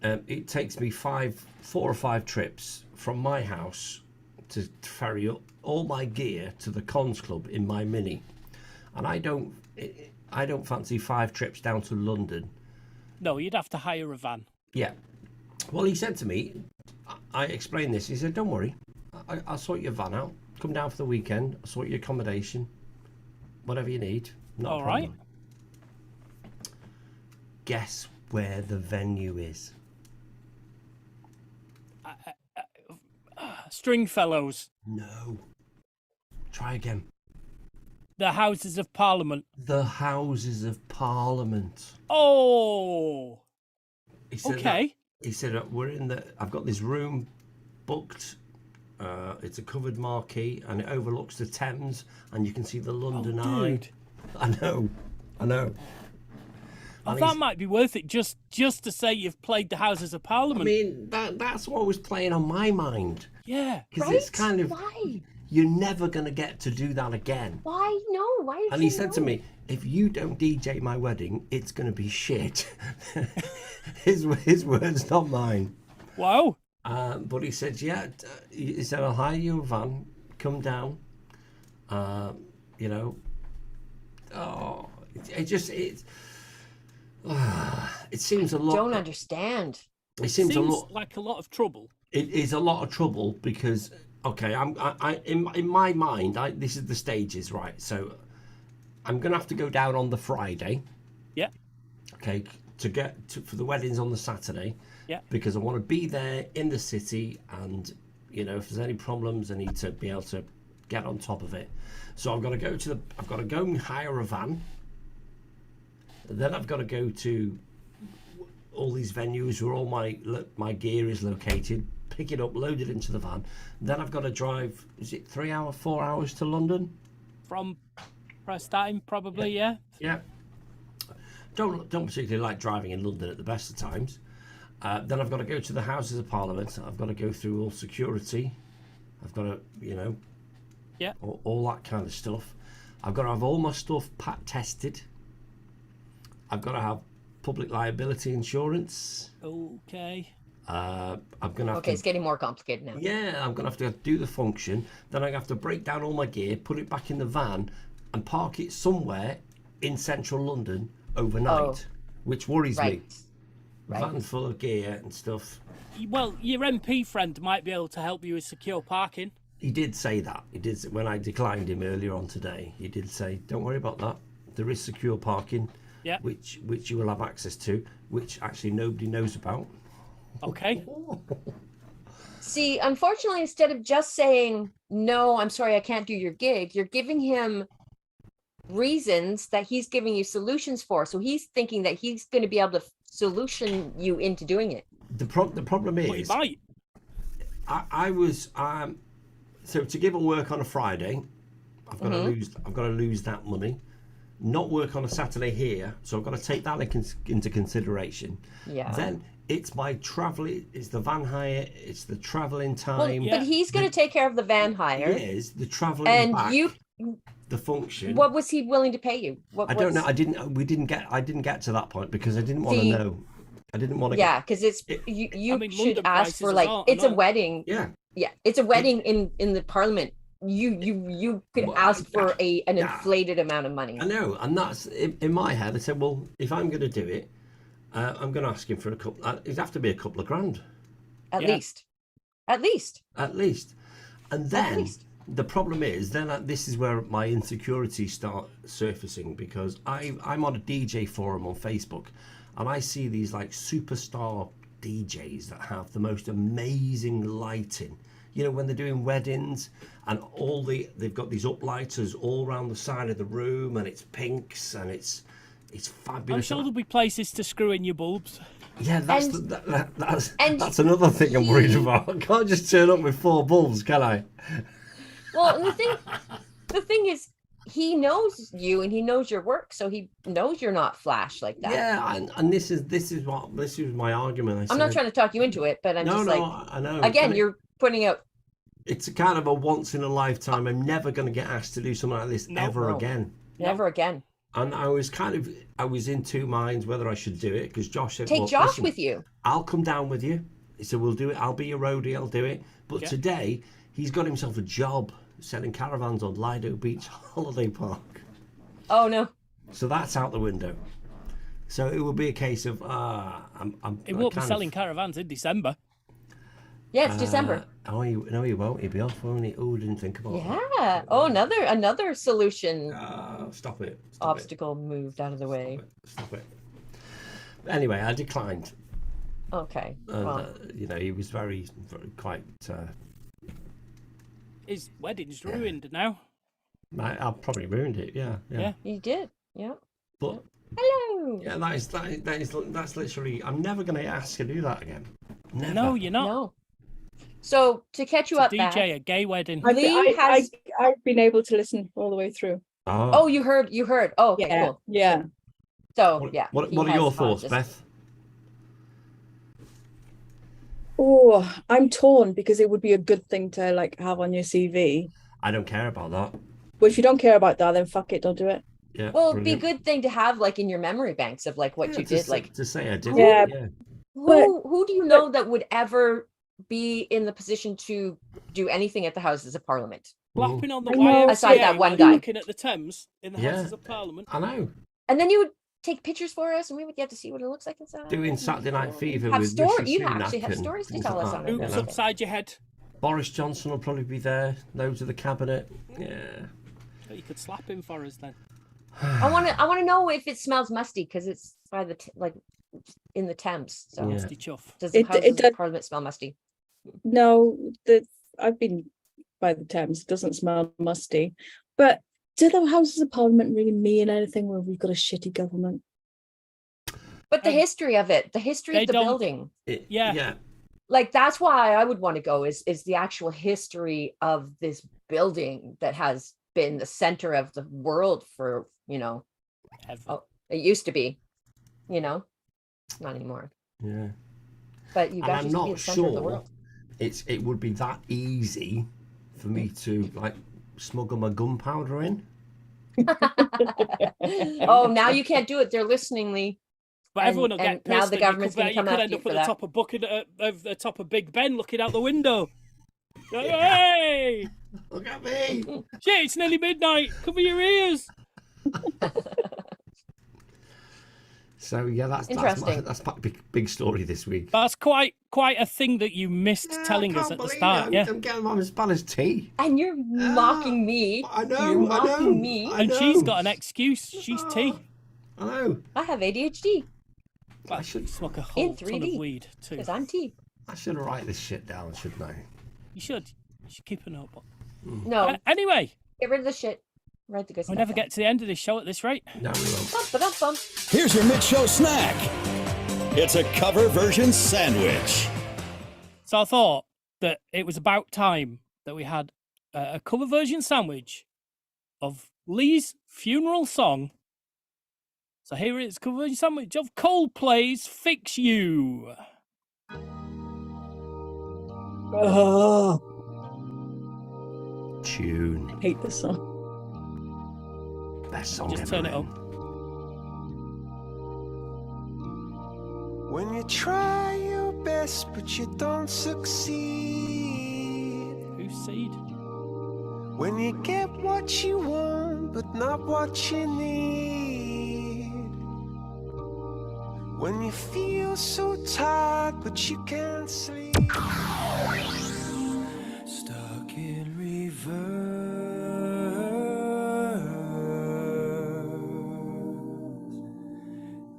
it takes me 4 or 5 trips from my house to ferry up all my gear to the Cons Club in my Mini, and I don't fancy 5 trips down to London. No, you'd have to hire a van. Yeah. Well, he said to me, I explained this. He said, "Don't worry, I'll sort your van out. Come down for the weekend. I'll sort your accommodation, whatever you need. Not a All problem." right. Guess where the venue is? Stringfellows. No. Try again. The Houses of Parliament. The Houses of Parliament. Oh. He said Okay. He said, I've got this room booked. It's a covered marquee and it overlooks the Thames and you can see the London Eye. Dude. I know. Well, that might be worth it just to say you've played the Houses of I Parliament. mean, that's what was playing on my mind. Yeah. Because Right? it's kind of, Why? you're never going to get to do that again. Why? No. Why? Did And he you said to know? me, if you don't DJ my wedding, it's going to be shit. his words, not mine. Wow. But he said, yeah, he said, I'll hire you a van, come down, you know. Oh, it seems a lot. Don't understand. It seems a Seems lot. like a lot of trouble. It is a lot of trouble because, okay, in my mind, this is the stages, right? So I'm going to have to go down on the Friday. Yeah. Okay, for the weddings on the Saturday. Yeah. Because I want to be there in the city, and you know, if there's any problems, I need to be able to get on top of it. So I've got to go and hire a van. And then I've got to go to all these venues where all my gear is located, pick it up, load it into the van. Then I've got to drive. Is it 4 hours to London? From press time, probably, yeah. Yeah. Don't particularly like driving in London at the best of times. Then I've got to go to the Houses of Parliament. I've got to go through all security. I've got to, you know, Yeah. all that kind of stuff. I've got to have all my stuff tested. I've got to have public liability insurance. Okay. I'm going to have Okay, to... it's getting more complicated now. Yeah, I'm going to have to do the function. Then I have to break down all my gear, put it back in the van, and park it somewhere in central London overnight, which worries me. Right. Van full of gear and stuff. Well, your MP friend might be able to help you with secure parking. He did say that. He did, when I declined him earlier on today. He did say, "Don't worry about that. There is secure parking, Yeah. which you will have access to, which actually nobody knows about." Okay. See, unfortunately, instead of just saying, no, I'm sorry, I can't do your gig, you're giving him reasons that he's giving you solutions for. So he's thinking that he's going to be able to solution you into doing it. The problem But he is, might. I was so to give a work on a Friday, I've got to lose that money. Not work on a Saturday here, so I've got to take that into consideration. Yeah. Then it's my travel. It's the van hire. It's the traveling time. Well, Yeah. but he's going to take care of the van hire. Yes, the traveling And back, you, the function. what was he willing to pay you? I don't know. I didn't get to that point because I didn't want to know. I didn't want to. Yeah, because it's you I mean, should London ask for prices like are it's a not- wedding. Yeah. Yeah, it's a wedding in the parliament. You could Well, ask for an yeah. inflated amount of money. I know, and that's in my head. I said, well, if I'm going to do it, I'm going to ask him for a couple. It'd have to be a couple of grand, At Yeah. least. At least. at least. And then least. the problem is, this is where my insecurities start surfacing because I'm on a DJ forum on Facebook, and I see these like superstar DJs that have the most amazing lighting. You know, when they're doing weddings and they've got these uplighters all around the side of the room, and it's pinks and it's I'm fabulous. sure there'll be places to screw in your bulbs. Yeah, that's And- that's another thing I'm worried about. I can't just turn up with 4 bulbs, can I? Well, the thing is, he knows you and he knows your work, so he knows you're not flash like that. Yeah, and this is my argument. I'm not trying to talk you into it, but I'm just like, I know. again, And you're putting out. it's a kind of a once in a lifetime. I'm never going to get asked to do something like this ever no. again. Never again. And I was in two minds whether I should do it because Josh said, Take well, Josh listen, with you. I'll come down with you. He said, we'll do it. I'll be your roadie. I'll do it. But Yeah. today, he's got himself a job selling caravans on Lido Beach Holiday Park. Oh no. So that's out the window. So it will be a case of, It won't be selling caravans in December. Yeah, it's December. No, he won't. He'll be off, won't he? Oh, didn't think about that. Yeah. Oh, another solution Stop it. obstacle moved out of the way. Stop it. Anyway, I declined. Okay. And, Well, he was very quite. His wedding's ruined now. I've probably ruined it. Yeah. Yeah. you did. Yeah. But Hello. yeah, that's literally. I'm never going to ask to do that again. Never. No, you're not. No. So to catch you To up, DJ back, a gay wedding. I've been able to listen all the way through. Oh, you heard. Oh, okay, Yeah, cool. yeah. So What, yeah. What he are has your fun, thoughts, just- Beth? Oh, I'm torn because it would be a good thing to like have on your CV. I don't care about that. But if you don't care about that, then fuck it, don't do it. Yeah. Well, it'd be a brilliant. good thing to have like in your memory banks of like what Yeah, you to did. say- Like to say I did. Yeah. It, yeah. who do you know that would ever be in the position to do anything at the Houses of Parliament? Flapping on the I know. YMCA, Aside that one like guy. looking at the Thames in the Yeah. Houses of Parliament. I know. And then you would take pictures for us, and we would get to see what it looks like inside. Doing Saturday Night Fever Have with story. Rishi You Sunak actually have and stories to things tell like us that, on it. you Oops, know. upside your head. Boris Johnson will probably be there. Loads of the cabinet. Yeah. You could slap him for us then. I want to know if it smells musty because it's by the like in the Thames. So Yeah. Musty chuff. does the It- Houses it of does- Parliament smell musty? No, I've been by the Thames. It doesn't smell musty. But do the Houses of Parliament really mean anything when we've got a shitty government? But the Um, history of it, the history they of the don't- building, Yeah. Yeah. like that's why I would want to go is the actual history of this building that has been the center of the world for Ever. Oh, it used to be, not anymore. Yeah. But you And guys I'm used to be not the center of the sure world. it would be that easy for me to like smuggle my gunpowder in. Oh, now you can't do it. They're listening, Lee. But everyone will and get now pissed. the and you government's could, gonna you come could after end you up for at the that. top of the top of Big Ben, looking out the window. Hey, Look at me. shit! It's nearly midnight. Cover your ears. So yeah, that's Interesting. that's my big story this week. That's quite a thing that you missed telling us at the start. Yeah. I'm getting my Spanish tea. And you're mocking me. I know. You're I know. mocking me. I And know. she's got an excuse. She's T. I know. I have ADHD But I should- smoke a In whole ton 3D. of weed too. because I'm T. I should write this shit down, shouldn't I? You should. You should keep a notebook. No, Anyway, get rid of the shit. Right to go. We'll never get to the end of this show at this rate. No, we won't. Bum. Here's your mid-show snack. It's a cover version sandwich. So I thought that it was about time that we had a cover version sandwich of Lee's funeral song. So here it is, cover version sandwich of Coldplay's Fix You. Oh, Tune. I hate this song. Best song Just ever turn it written. up. When you try your best but you don't succeed. Who's Seed? When you get what you want but not what you need. When you feel so tired but you can't sleep. Stuck in reverse.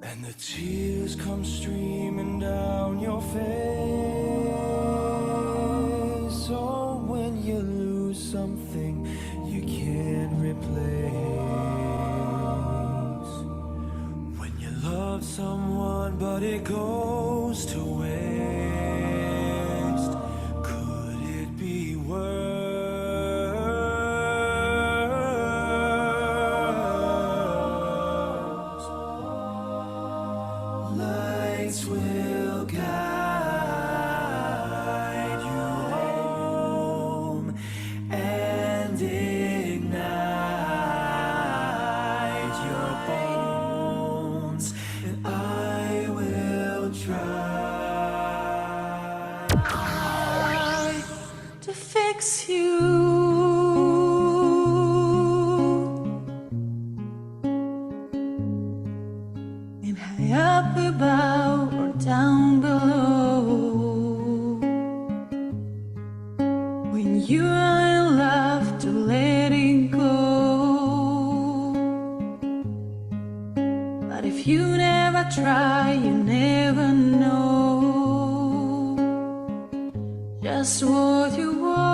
And the tears come streaming down your face. Oh, when you lose something you can't replace. When you love someone but it goes to waste. Could it be worse? Lights will guide you home and ignite your bones, and I will try to fix you. And high up above or down below, when you are in love, to letting go. But if you never try, you never know just what you want.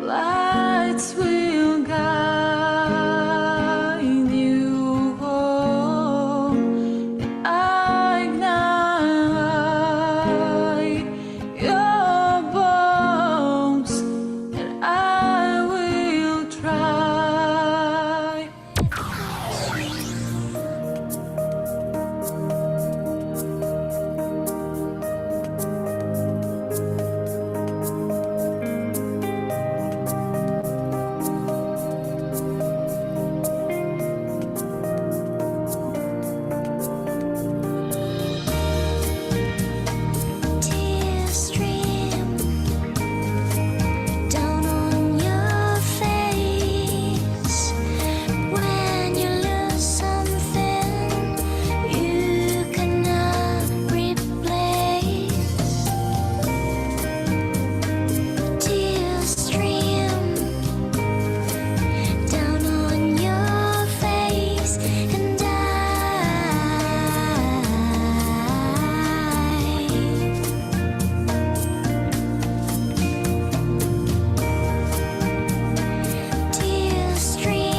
Lights will guide you home, and I ignite your bones, and I will try. Tears stream down on your face when you lose something you cannot replace. Tears stream down on your face, and tears stream.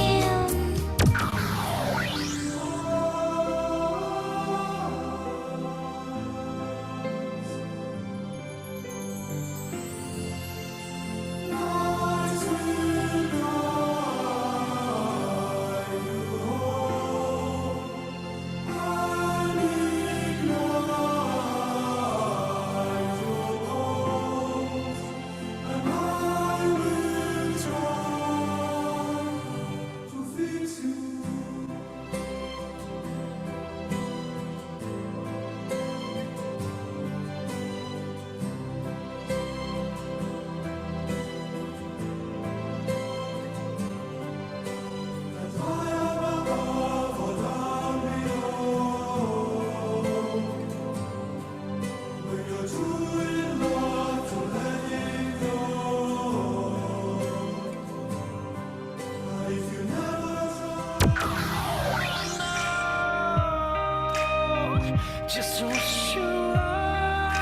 Just wish you right.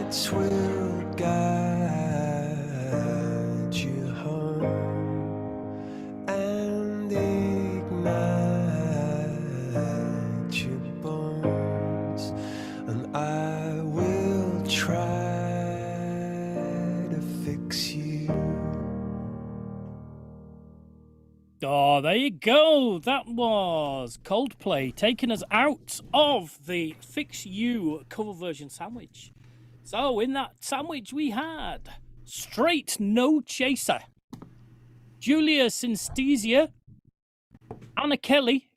lights will guide you home and ignite your bones, and I will try to fix you. Oh, there you go. That was Coldplay taking us out of the Fix You cover version sandwich. So in that sandwich we had Straight No Chaser, Julia Synesthesia, Anna Kelly,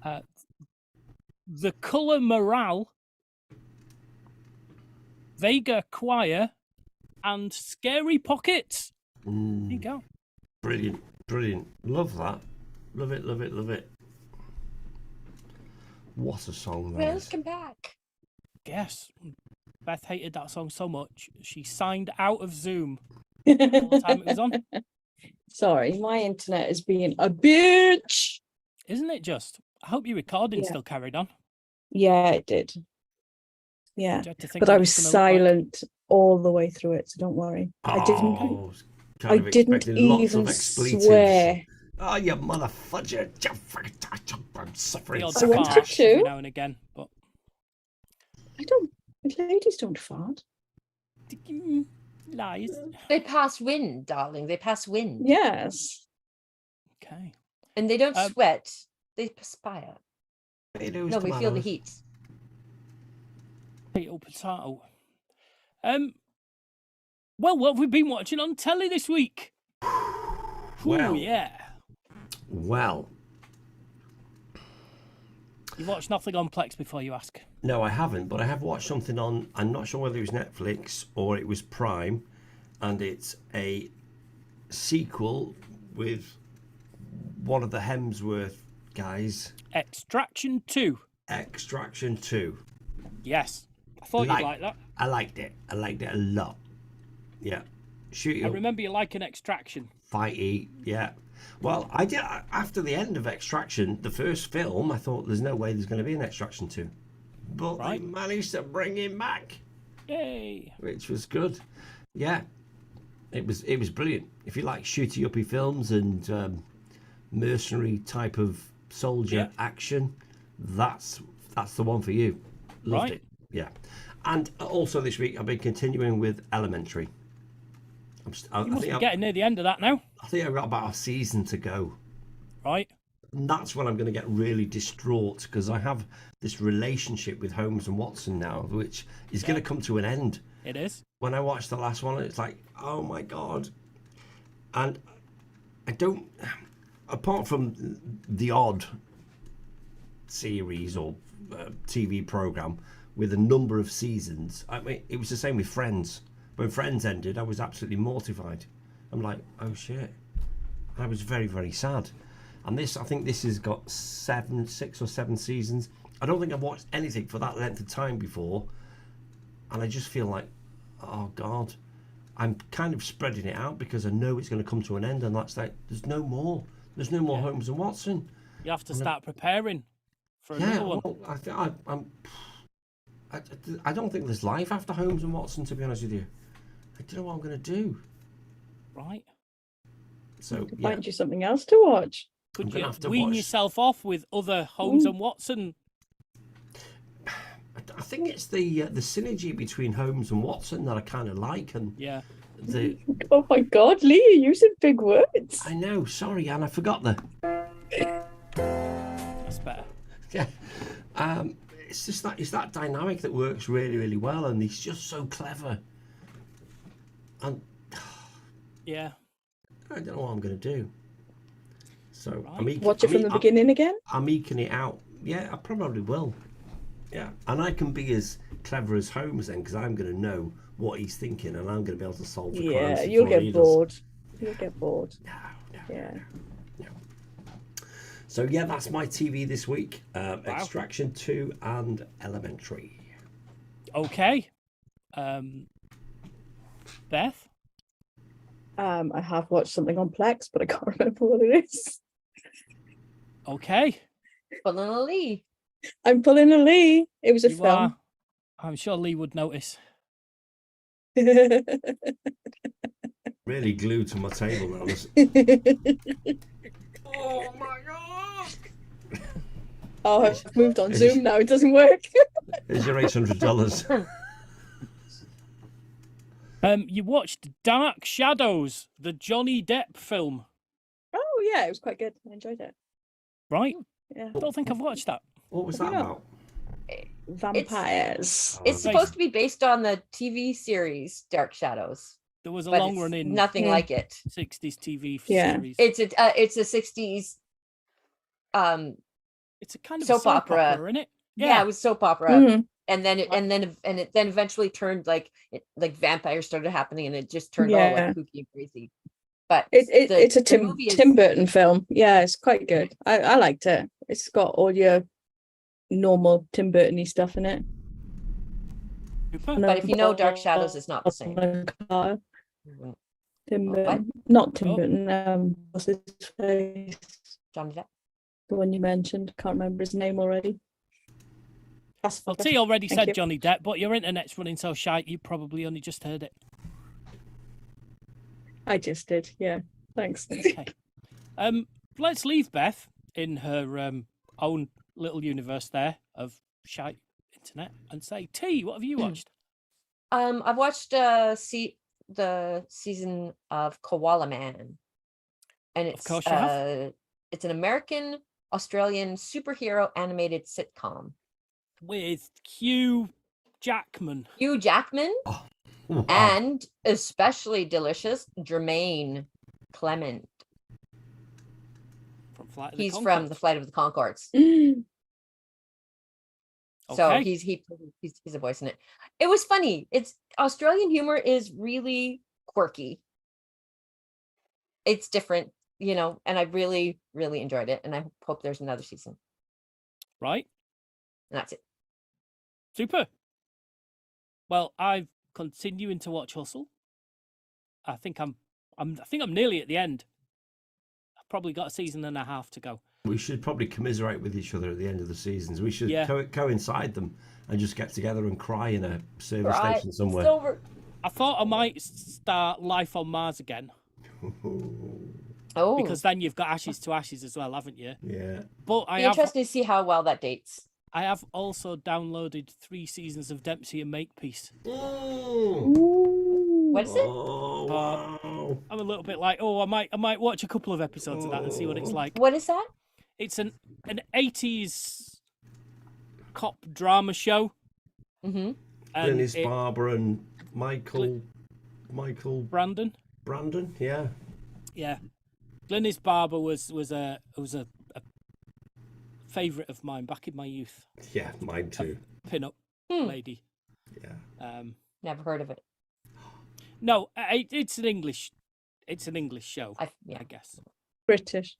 The Colour Morale, Vega Choir, and Scary Pockets. There you go. Brilliant. Brilliant. Love that. Love it, love it, love it. What a song that is. Welcome back. Yes. Beth hated that song so much, she signed out of Zoom all the time it was on. Sorry, my internet is being a bitch. Isn't it just? I hope your recording Yeah. still carried on. Yeah, it did. Yeah, You had to think but what I it was gonna look like. silent all the way through it, so don't worry. I didn't. Oh, I kind of didn't expecting lots of even expletives. swear. Oh, you mother fudger. I'm The suffering odd I wanted fart succotash. every to. now and again, but I don't. Ladies don't fart. lies. They pass wind, darling. They pass wind. Yes. Okay. And they don't Um, sweat. They perspire. Tomatoes, No, we feel the tomatoes. heat. Potato, potato. Well, what have we been watching on telly this week? Well. Ooh, yeah. Well, You watched nothing on Plex before you ask. no, I haven't, but I have watched something on, I'm not sure whether it was Netflix or it was Prime, and it's a sequel with one of the Hemsworth guys, Extraction 2. Extraction 2. Yes. I thought you'd like that. I liked it. I liked it a lot. Yeah. Shoot I you, remember you liking Extraction. fighty, yeah. Well, I did, after the end of Extraction, the first film, I thought there's no way there's going to be an Extraction 2. But Right. they managed to bring him back, Yay. which was good. Yeah, it was brilliant. If you like shooty uppy films and mercenary type of soldier action, that's the one for you. Loved Right. it. Yeah, and also this week I've been continuing with Elementary. I You must think be getting near the end of that now. I think I've got about a season to go. Right. And that's when I'm going to get really distraught, because I have this relationship with Holmes and Watson now, which is going to come to an end. It is. When I watched the last one, it's like, oh my God. And I don't, apart from the odd series or TV program with a number of seasons, I mean, it was the same with Friends. When Friends ended, I was absolutely mortified. I'm like, oh shit. I was very, very sad. And this, I think this has got 6 or 7 seasons. I don't think I've watched anything for that length of time before. And I just feel like, oh God, I'm kind of spreading it out because I know it's going to come to an end. And that's like, there's no more. There's no more Holmes and Watson. You have to start preparing for another one. Well, I don't think there's life after Holmes and Watson, to be honest with you. I don't know what I'm going to do. Right. So, To yeah. find you something else to watch. Could gonna you have to wean watch- yourself off with other Holmes and Watson? I think it's the synergy between Holmes and Watson that I kind of like, and Yeah. the Oh my God, Lee, you're using big words. I know, sorry, Anne, I forgot the That's better. yeah. It's just that dynamic that works really, really well, and he's just so clever. And Yeah. I don't know what I'm going to do. So Right. Watch it from the beginning again. I'm eking it out. Yeah, I probably will. Yeah, and I can be as clever as Holmes then, because I'm going to know what he's thinking, and I'm going to be able to solve the crimes. Yeah, you'll before he get does. bored. You'll get bored. No. Yeah. So yeah, that's my TV this week. Extraction 2 and Elementary. Okay. Beth? I have watched something on Plex, but I can't remember what it is. Okay. Pulling a Lee. I'm pulling a Lee. It was a You film. are. I'm sure Lee would notice. Really glued to my table now. Oh my god! Oh, I've moved on Zoom now. It doesn't work. Here's your $800. You watched Dark Shadows, the Johnny Depp film, Oh yeah, it was quite good. I enjoyed it. right? Yeah. I don't think I've watched that. What was Have that you not? about? Vampires. It's supposed to be based on the TV series Dark Shadows, There was a but long it's running nothing Yeah. like it. 60s TV Yeah. series. It's a 60s It's a kind of soap a soap opera. opera, isn't it? yeah, it was soap opera. Mhm. And then it then eventually turned like vampires started happening, and it just turned all Yeah. like kooky and crazy. But It's a the movie is- Tim Burton film. Yeah, it's quite good. I liked it. It's got all your normal Tim Burton-y stuff in it. Super. But if you know Dark Shadows, it's not the same. Tim What? Burton. Not Tim Oh. Burton. What's his face? Johnny Depp. The one you mentioned. Can't remember his name already. That's Well, fine. T already Thank said you. Johnny Depp, but your internet's running so shite, you probably only just heard it. I just did. Yeah. Thanks. Okay. Let's leave Beth in her own little universe there of shite internet and say, T, what have you watched? I've watched the season of Koala Man, and it's course you have. it's an American Australian superhero animated sitcom. With Hugh Jackman. Hugh Jackman Wow. and especially delicious Jermaine Clement. From Flight of the He's from Conchords. the Flight of the Conchords. Mm. So Okay. he's a voice in it. It was funny. It's Australian humor is really quirky. It's different, and I really, really enjoyed it. And I hope there's another season. Right. And that's it. Super. Well, I'm continuing to watch Hustle. I think I'm nearly at the end. I've probably got a season and a half to go. We should probably commiserate with each other at the end of the seasons. We should Yeah. coincide them and just get together and cry in a service Right. station somewhere. Silver. I thought I might start Life on Mars again, Oh, because then you've got Ashes to Ashes as well, haven't you? Yeah. But be interested to see how well that dates. I have also downloaded 3 seasons of Dempsey and Makepeace. What is it? Oh, wow. I'm a little bit like, I might watch a couple of episodes of that and see what it's like. What is that? It's an 80s cop drama show. Mm-hmm. And Dennis it- Barber and Michael Brandon. Brandon, yeah. Yeah, Glynis Barber was a favourite of mine back in my youth. Yeah, mine too. Pin-up Hmm. lady. Yeah. Never heard of it. No, it's an English show. Yeah. I guess. British.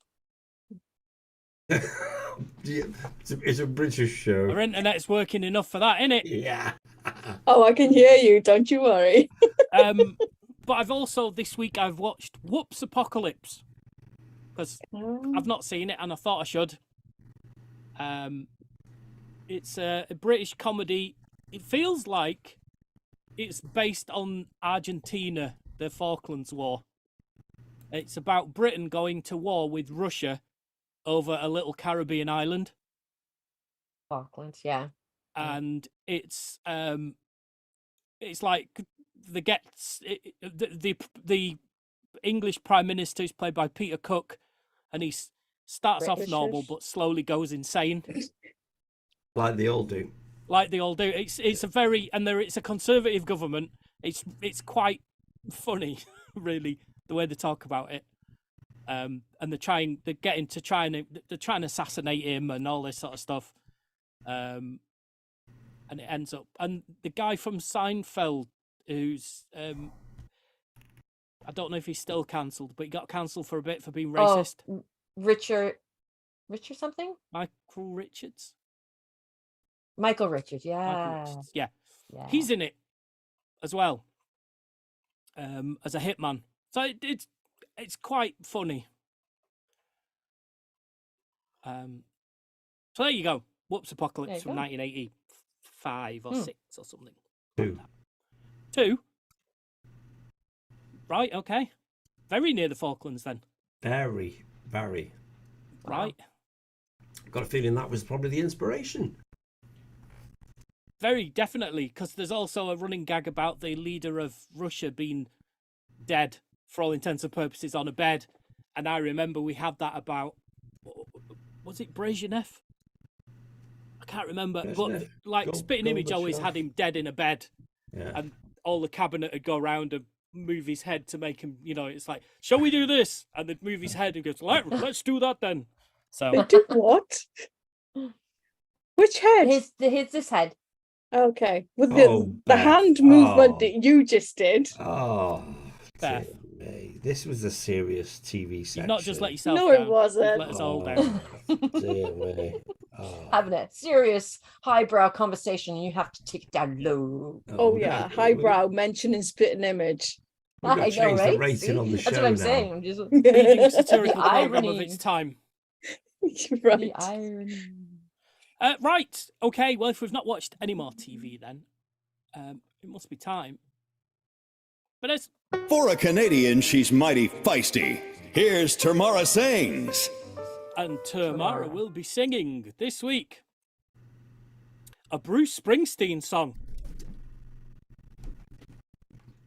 Yeah, it's a British show. Our internet's working enough for that, innit? Yeah. Oh, I can hear you. Don't you worry. But I've also this week I've watched Whoops Apocalypse because I've not seen it and I thought I should. It's a British comedy. It feels like it's based on Argentina, the Falklands War. It's about Britain going to war with Russia over a little Caribbean island, Falklands, yeah. and it's like the English Prime Minister is played by Peter Cook, and he starts off normal British. but slowly goes insane. Like they all do. Like they all do. It's a conservative government. It's quite funny, really, the way they talk about it. And they're trying to assassinate him and all this sort of stuff. And it ends up, and the guy from Seinfeld, who's I don't know if he's still cancelled, but he got cancelled for a bit for being racist. Oh, Richard something? Michael Richards. Michael Richards, Michael yeah. Richards, yeah. Yeah. He's in it as well, as a hitman. So it's quite funny. So there you go. Whoops Apocalypse There you from go. 1985 or 6 or something. Two. 2? Right, okay. Very near the Falklands then. Very, very. Right. Got a feeling that was probably the inspiration. Very definitely, because there's also a running gag about the leader of Russia being dead for all intents and purposes on a bed. And I remember we had that about, was it Brezhnev? I can't remember. Brezhnev. But like Spitting Image always Gorbachev. had him dead in a bed. Yeah. And all the cabinet would go around and move his head to make him, it's like, shall we do this? And they'd move his head and goes, let's do that then. So They do what? Which head? This head. Okay. With Oh, the Beth. hand movement Oh. that you just did. Oh, Beth. dear me. This was a serious TV section. you've not just let yourself No, down. it wasn't. You've let us all down. Dear me. Oh. Having a serious highbrow conversation, you have to take it down low. Oh, we're yeah. gonna- Highbrow mentioning Spitting Image. We're gonna I know, change the right? rating See? on the That's show what I'm now. saying. I'm just Leading a satirical The program of irony. its time. Right. the irony. Right. Okay. Well, if we've not watched any more TV, then it must be time. But it's For a Canadian, she's mighty feisty. Here's Tamara Sings. and Tamara will be singing this week a Bruce Springsteen song.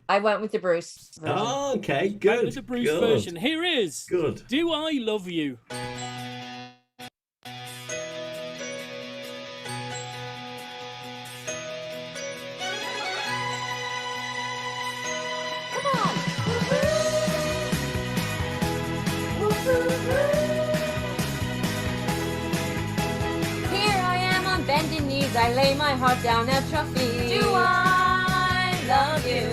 I went with the Bruce version. Oh, okay, Right, good. with the Bruce good. version. Here is Good. Do I Love You? Here I am on bending knees, I lay my heart down at your feet. Do I love you?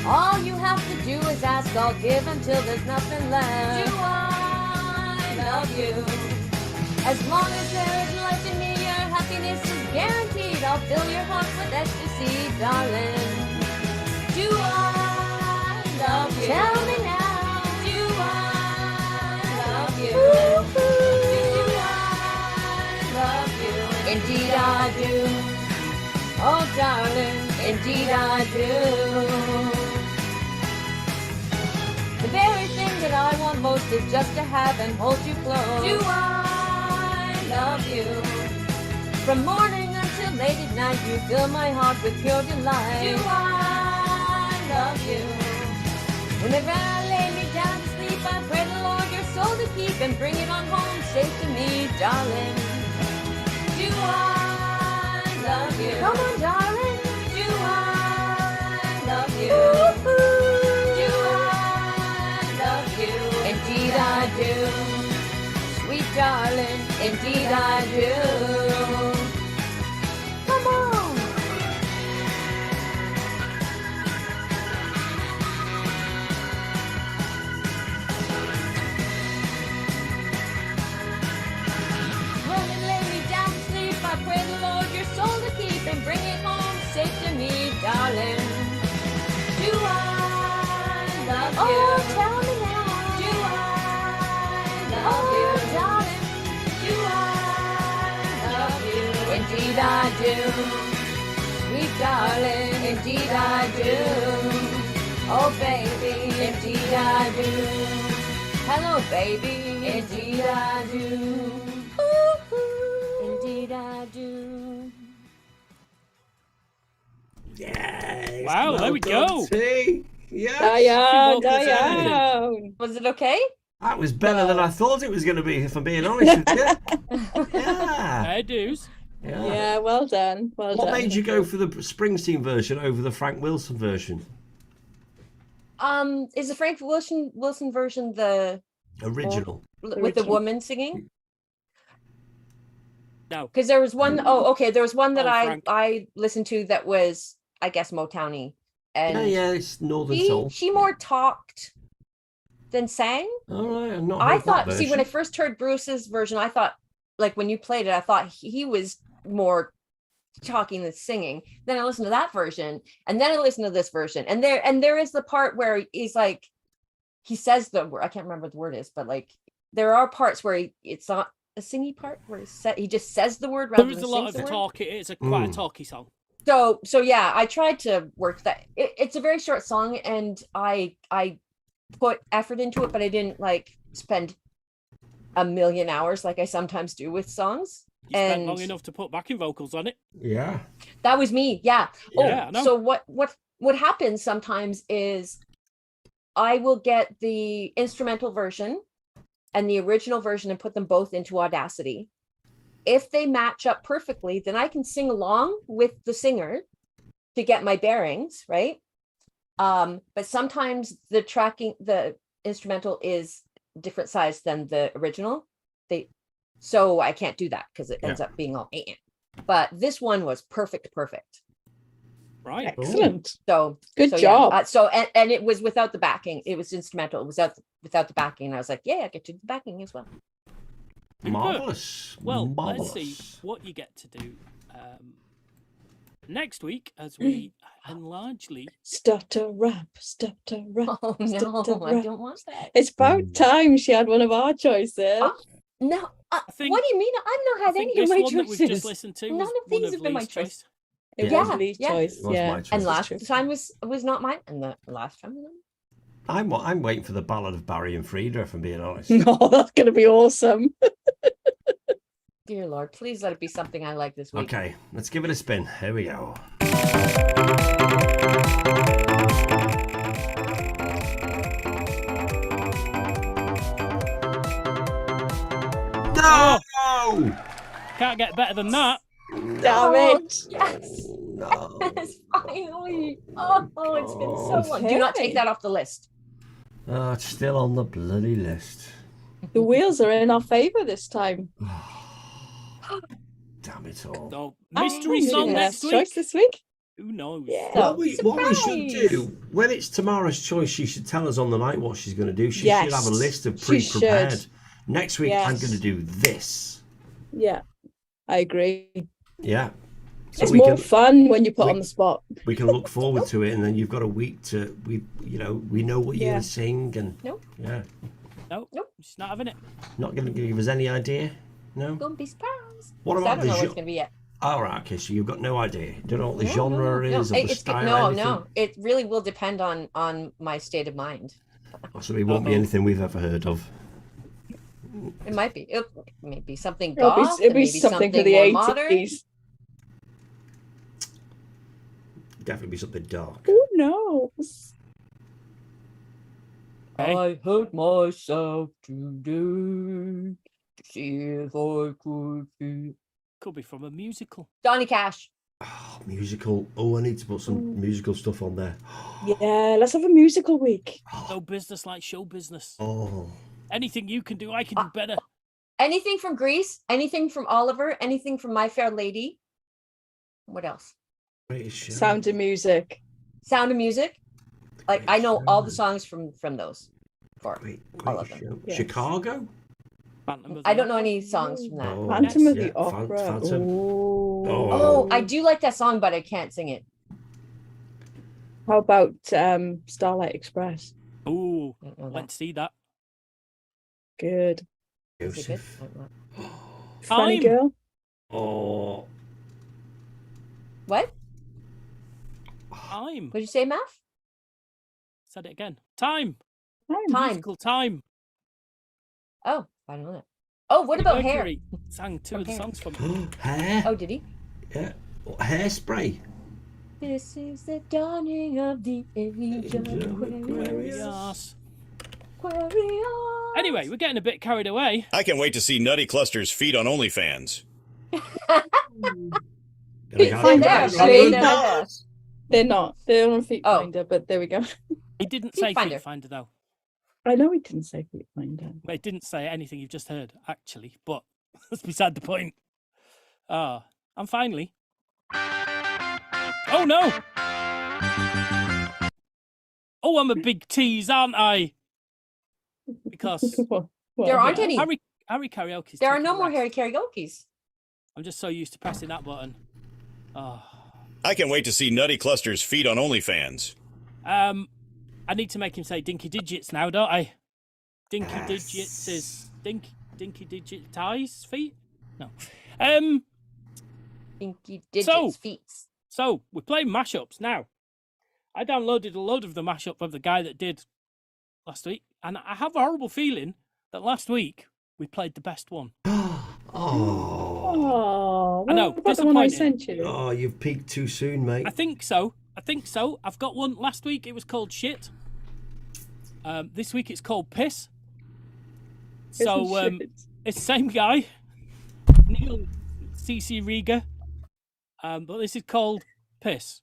All you have to do is ask, I'll give until there's nothing left. Do I love you? As long as there is life in me, your happiness is guaranteed. I'll fill your heart with ecstasy, darling. Do I love you? Tell me now. Do I love you? Do I love you? Indeed I do. Oh, darling, indeed I do. The very thing that I want most is just to have and hold you close. Do I love you? From morning until late at night, you fill my heart with pure delight. Do I love you? Whenever I lay me down to sleep, I pray the Lord your soul to keep and bring it on home safe to me, darling. Do I love you? Come on, darling. Do I love you? Do I love you? Indeed I do. Sweet darling, indeed I do. Come on. Run and lay me down to sleep. I pray the Lord your soul to keep and bring it home safe to me, darling. Do I love you? Oh, tell me now. Do I love you, darling? Do I love you? Indeed I do. Sweet darling, indeed I do. Oh, baby, indeed I do. Hello, baby, indeed I do. Indeed I do. Yes. Wow, well there we done, go. T. Yes. Diane, vocals and everything. Diane. Was it okay? That was better than I thought it was going to be, if I'm being honest with you. Yeah. Hey, dudes. Yeah, well done. Well What done. made you go for the Springsteen version over the Frank Wilson version? Is the Frank Wilson version the Original. with the Original. woman singing? No. Because there was one oh okay, there was one that Oh, Frank. I listened to that was, I guess, Motowny. And Yeah, it's Northern Soul. she more talked than sang. All right, I've not I heard thought, that see, when I version. first heard Bruce's version, I thought, like, when you played it, I thought he was more talking than singing. Then I listened to that version, and then I listened to this version, and there is the part where he's like, he says the word, I can't remember what the word is, but like there are parts where it's not a singy part where he just says the word rather There is than a lot sings of the word. talk. It is quite a Mm. talky song. So yeah, I tried to work that. It's a very short song, and I put effort into it, but I didn't like spend a million hours like I sometimes do with songs. You spent And long enough to put backing vocals on it. Yeah. that was me. Yeah. Yeah, I Oh, know. so what happens sometimes is I will get the instrumental version and the original version and put them both into Audacity. If they match up perfectly, then I can sing along with the singer to get my bearings, right? But sometimes the instrumental is different size than the original. So I can't do that because it ends up being all but this one was perfect. Right. Excellent. So Good so, job. Yeah. And it was without the backing. It was instrumental. It was without the backing. And I was like, yeah, I get to do the backing as well. Marvelous. Well, Marvelous. let's see what you get to do next week as we largely Stutter rap, stutter rap. Oh no, stutter I rap. don't want that. It's about time she had one of our choices. No, think- what do you mean? I've not I had think any of this my one that we've choices. just listened to None was of one these have been my Lee's choice. It Yeah, was Lee's yeah. choice. It was Yeah. my choice. And This is last true. time was not mine, and the last time. I'm waiting for the Ballad of Barry and Frida, if I'm being honest. Oh, that's going to be awesome. Dear Lord, please let it be something I like this week. Okay, let's give it a spin. Here we go. No! Can't get better than that. Damn it. Yes. No. Yes, finally. Oh, it's been so long. Do not take that off the list. Oh, it's still on the bloody list. The wheels are in our favour this time. Damn it all. So, mystery Maybe song the next last choice week. this week. Who knows? Yeah. What we should do, when it's Tamara's choice, she should tell us on the night what she's going to do. She should have a list of she pre-prepared. should. Next week, I'm Yes. going to do this. Yeah, I agree. Yeah. So It's we more can, fun when you put on the spot. we can look forward to it, and then you've got a week to we know what you're Yeah. going to sing, and Nope. yeah, Nope. She's not having it. not going to give us any idea. No. Gonna be surprised. What I about don't the know what's genre? gonna be yet. All right, okay, so you've got no idea. You don't know what the genre is or the style. No, anything? no. It really will depend on my state of mind. So it won't be anything we've ever heard of. It might be. It may be something It'll goth. be It may be something for the more modern. 80s. Definitely be something dark. Who knows? Hey. I hurt myself today to see if I could feel. Could be from a musical. Johnny Cash. Oh, musical. Oh, I need to put some musical stuff on there. Yeah, let's have a musical week. No business like show business. Oh, Anything you can do, I can do better. Anything from Grease. Anything from Oliver. Anything from My Fair Lady. What else? Great show. Sound of Music. Sound of Music. Like I know all the songs from those. For Great all of them. show. Yes. Chicago. Phantom of I the don't know any songs from that. Oh, Phantom of yeah, the Opera. Phantom. Ooh. Oh, I do like that song, but I can't sing it. How about Starlight Express? Ooh, I don't know went that. to see that. Good. Is it good? Joseph. I don't know. Funny Time. Girl. Oh, What? Time. What did you say, Math? Said it again. Time. Time. Musical time. Oh, I don't know that. Oh, what about Hair? Mercury sang two From of the Hair. songs from it. hair. Oh, did he? Yeah. Hairspray. This is the dawning of the age of Aquarius. Aquarius. Anyway, we're getting a bit carried away. I can't wait to see Nutty Cluster's feet on OnlyFans. Find There, out, there, actually. there. They're not. They're on Feet Oh. Finder, but there we go. He didn't Feet say Finder. Feet Finder, though. I know he didn't say Feet Finder. Well, it didn't say anything you've just heard, actually, but that's beside the point. And finally. Oh, no! Oh, I'm a big tease, aren't I? Because What There aren't about- any. Harry Karaoke's There are taking no a more rest. Harry karaoke's. I'm just so used to pressing that button. Oh. I can't wait to see Nutty Cluster's feet on OnlyFans. I need to make him say Dinky Digits now, don't I? Dinky Digits is Dinky Digit ties feet? No. Inky digits feet. So we're playing mashups now. I downloaded a load of the mashup of the guy that did last week, and I have a horrible feeling that last week we played the best one. Oh, I know, what about the one I disappointing. sent you? Oh, you've peaked too soon, mate. I think so. I've got one last week. It was called shit. This week it's called piss. So Shit. it's the same guy, Neil CC Riga, but this is called piss.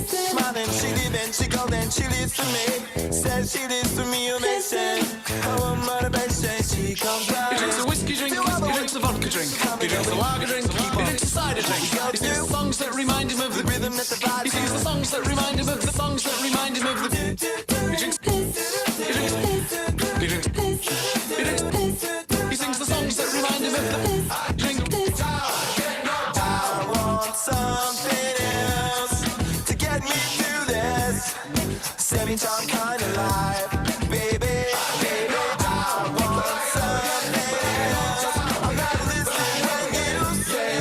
Smiling, she leaving, she golden, she leaves for me. Says she lives for me, ovation. Her motivation, she comes running. He drinks a whiskey drink, he drinks a vodka drink, he drinks a lager drink, he drinks a cider drink. He sings the songs that remind him of the rhythm that the body. He sings the songs that remind him of the songs that remind him of the. He drinks. He drinks. He drinks. He drinks. He sings the songs that remind him of the. Drink. I want something else to get me through this semi-charm kind of life, baby, baby. I want something else. I'm not listening when you say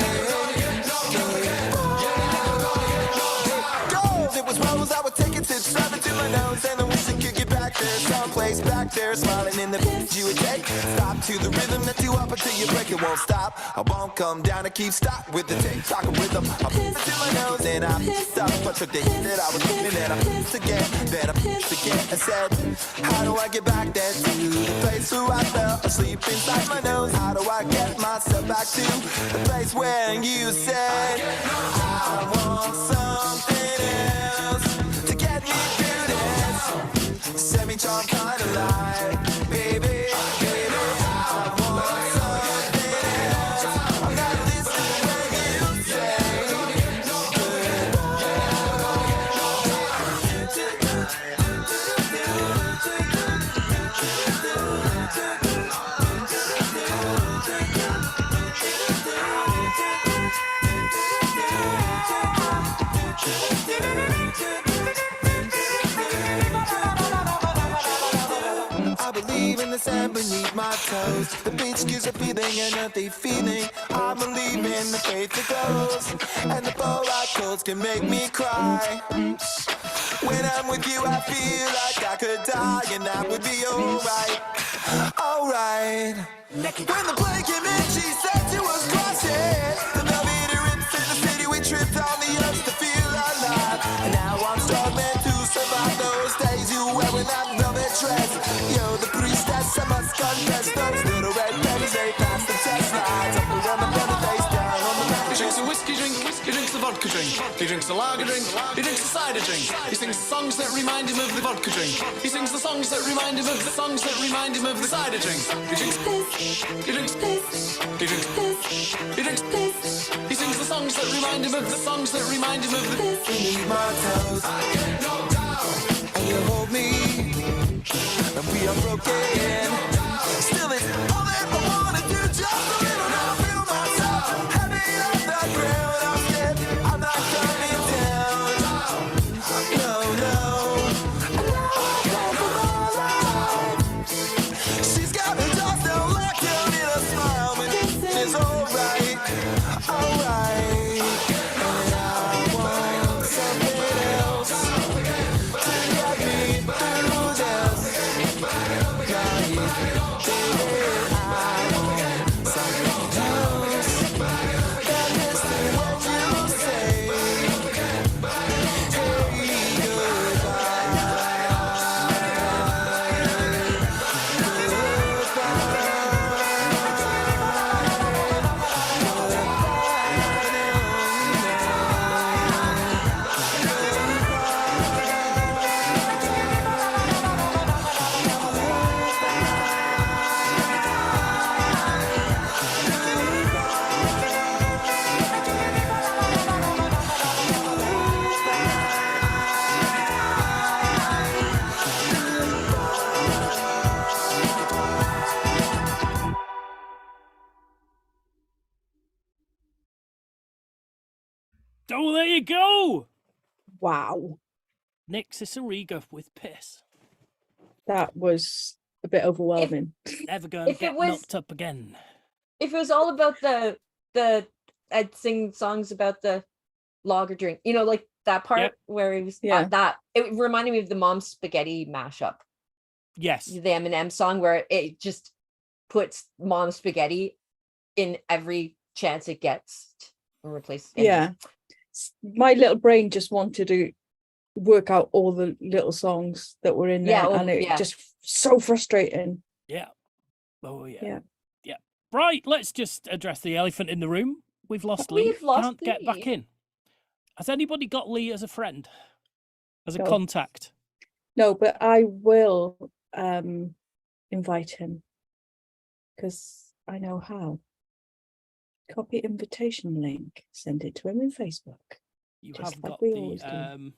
go. If it was rose, I would take it to shove it to my nose, and I wish I could get back there, someplace back there, smiling in the you would take. Stop to the rhythm that you up until you break, it won't stop. I won't come down and keep stop with the tick tock rhythm. I put it to my nose and I stop. I took the hit that I was hitting and I pissed again. Then I pissed again and said, how do I get back there to the place where I fell asleep inside my nose? How do I get myself back to the place where you said I want something else to get me through this semi-charm kind of life, baby. The sand beneath my toes. The beach gives a feeling, an earthy feeling. I believe in the faith that goes, and the bow-right chords can make me cry. When I'm with you, I feel like I could die, and that would be alright, alright. When the plane came in, she said she was crushing. The elevator into the city, we tripped on the earth to feel alive. And now I'm struggling to survive those days. You wearing that velvet dress, you're the priestess, I must confess. Those little red pennies, they pass the test lines. Up around the belly, face down on the back. He drinks a whiskey drink, he drinks a vodka drink, he drinks a lager drink, he drinks a cider drink. He sings the songs that remind him of the vodka drink. He sings the songs that remind him of the songs that remind him of the cider drink. He drinks. He drinks. He drinks. He drinks. He sings the songs that remind him of the songs that remind him of the. Beneath my toes, I get no doubt, and you hold me, and we are broken. Still, it's all that I wanna do, just a little now. Feel myself heavy off the ground. I'm scared, I'm not coming down. No, no. She's got her jaws down, locked down in a smile, but it's alright, alright. And I want something else to get me through this. Oh, there you go. Wow. Nick Ciceriga with piss. That was a bit overwhelming. Never gonna If it get was- knocked up again. If it was all about the I'd sing songs about the lager drink, you know, like that part Yep. where it was Yeah. that it reminded me of the Mom Spaghetti mashup, Yes. the Eminem song where it just puts Mom Spaghetti in every chance it gets and replace. Yeah. My little brain just wanted to work out all the little songs that were in there, Yeah, and it yeah. just so frustrating. Yeah. Oh yeah. Yeah. Yeah. Right. Let's just address the elephant in the room. We've lost We've Lee. lost Can't get back Lee. in. Has anybody got Lee as a friend? As a No. contact? No, but I will invite him because I know how. Copy invitation link, send it to him in Facebook. You Just have like got we always do. the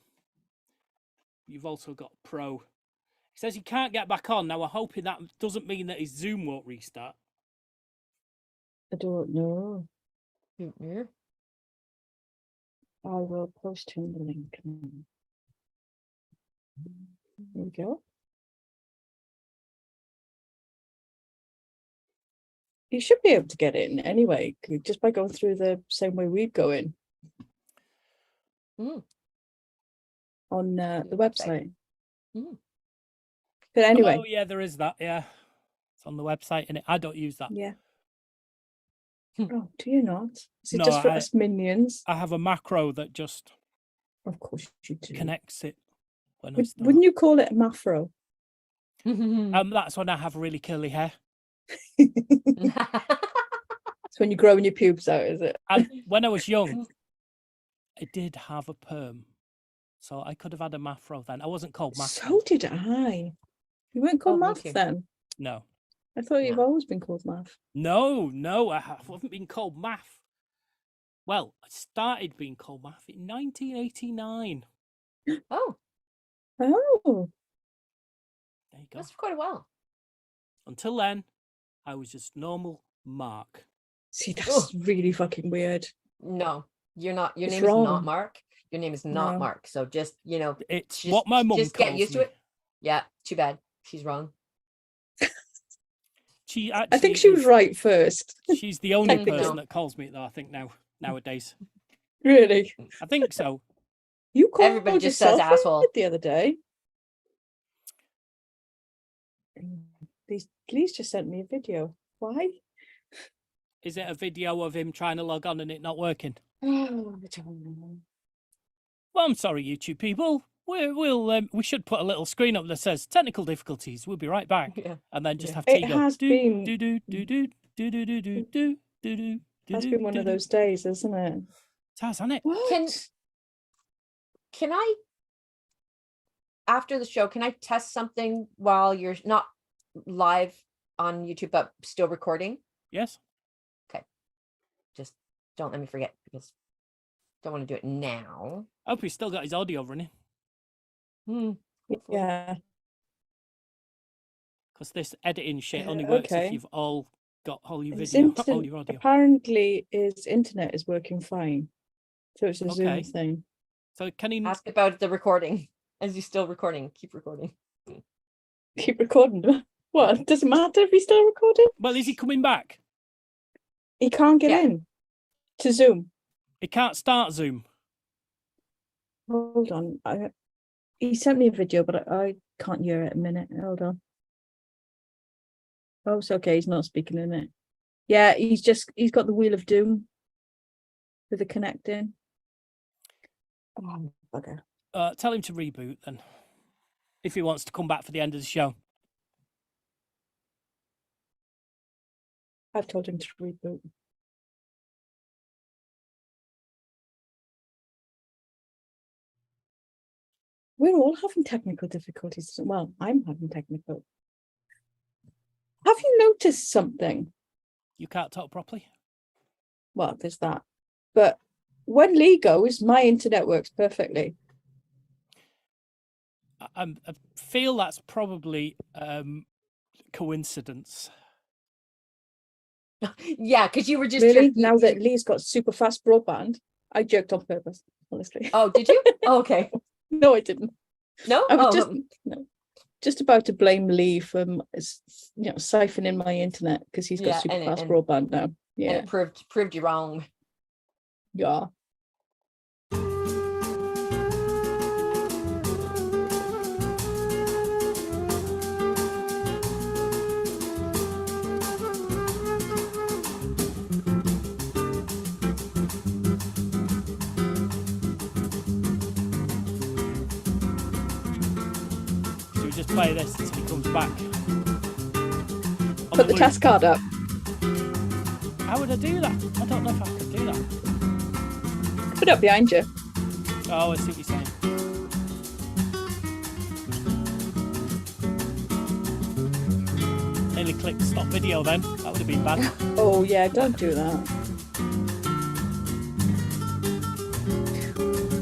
you've also got Pro. He says he can't get back on. Now we're hoping that doesn't mean that his Zoom won't restart. I don't know. Yeah. I will post him the link. There we go. You should be able to get in anyway, just by going through the same way we'd go in Mm. on the website. Mm. But anyway, Oh yeah, there is that. Yeah, it's on the website, and I don't use that. yeah. Oh, do you not? Is it No, just for I- us minions? I have a macro that just Of course you do. connects it when I Wouldn't you call it a mafro? That's when I have really curly hair. It's when you're growing your pubes out, is it? And when I was young, I did have a perm, so I could have had a mafro then. I wasn't called Math. So did I. You weren't called Oh, me Math too. then? No, I thought you've No. always been called Math. no, I haven't been called Math. Well, I started being called Math in 1989. Oh, Oh, There you go. that's quite a while. Until then, I was just normal Mark. see, that's really fucking weird. No, you're not. Your It's name is not wrong. Mark. Your name is not No. Mark. So just, It's just, what my mum just calls get used me. to it. Yeah, too bad. She's wrong. She I actually think she was is- right first. She's the only Technically. person that calls me it, though. I think nowadays. Really? I think so. You called Everybody just says yourself asshole. it the other day. Please just sent me a video. Why? Is it a video of him trying to log on and it not working? Oh, I don't know. Well, I'm sorry, YouTube people. We should put a little screen up that says technical difficulties. We'll be right back, Yeah. and then just Yeah. have It T go. has been- do do do do do do do do do do do. That's been one of those days, isn't it? It has, hasn't it? What? Can I, after the show, can I test something while you're not live on YouTube but still recording? Yes. Just don't let me forget because don't want to do it now. I hope he's still got his audio running, Hopefully. Yeah. because this editing shit only Yeah, works okay. if you've all got all your His video, inter- all your audio. Apparently, his internet is working fine. So it's a Zoom Okay. thing. So can he? Ask about the recording. Is he still recording? Keep recording. Keep recording. What? Does it matter if he's still recording? Well, is he coming back? He can't get Yeah. in to Zoom. He can't start Zoom. Hold on. He sent me a video, but I can't hear it a minute. Hold on. Oh, it's okay. He's not speaking in it. Yeah, he's got the Wheel of Doom with the connecting. Oh, bugger. Tell him to reboot then, if he wants to come back for the end of the show. I've told him to reboot. We're all having technical difficulties. Well, I'm having technical. Have you noticed something? You can't talk properly. Well, there's that. But when Lee goes, my internet works perfectly. I feel that's probably coincidence. Yeah, because you were just Really? your- Now that Lee's got super fast broadband. I joked on purpose, honestly. Oh, did you? Oh, okay. No, I didn't. No? I was Oh, just just about to blame Lee for siphoning my internet because he's got Yeah, super and fast broadband now. and Yeah, it proved you wrong. yeah. So we just play this until he comes back. Put the task card up. How would I do that? I don't know if I could do that. Put it up behind you. Oh, I see what you're saying. Nearly clicked stop video then. That would have been bad. Oh yeah, don't do that.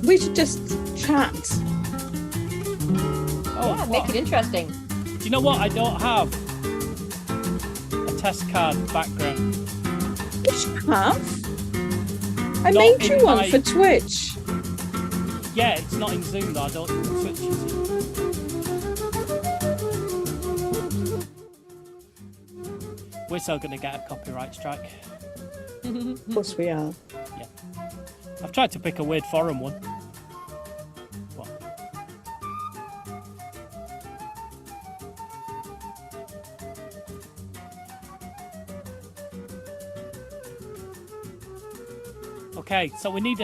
We should just chat. Oh, Yeah, make it interesting. Do you know what? I don't have a test card background. You should have. I Not made you in one my- for Twitch. Yeah, it's not in Zoom though. I don't switch it. We're still going to get a copyright strike. Of course we are. Yeah. I've tried to pick a weird forum one. What? Okay, so we need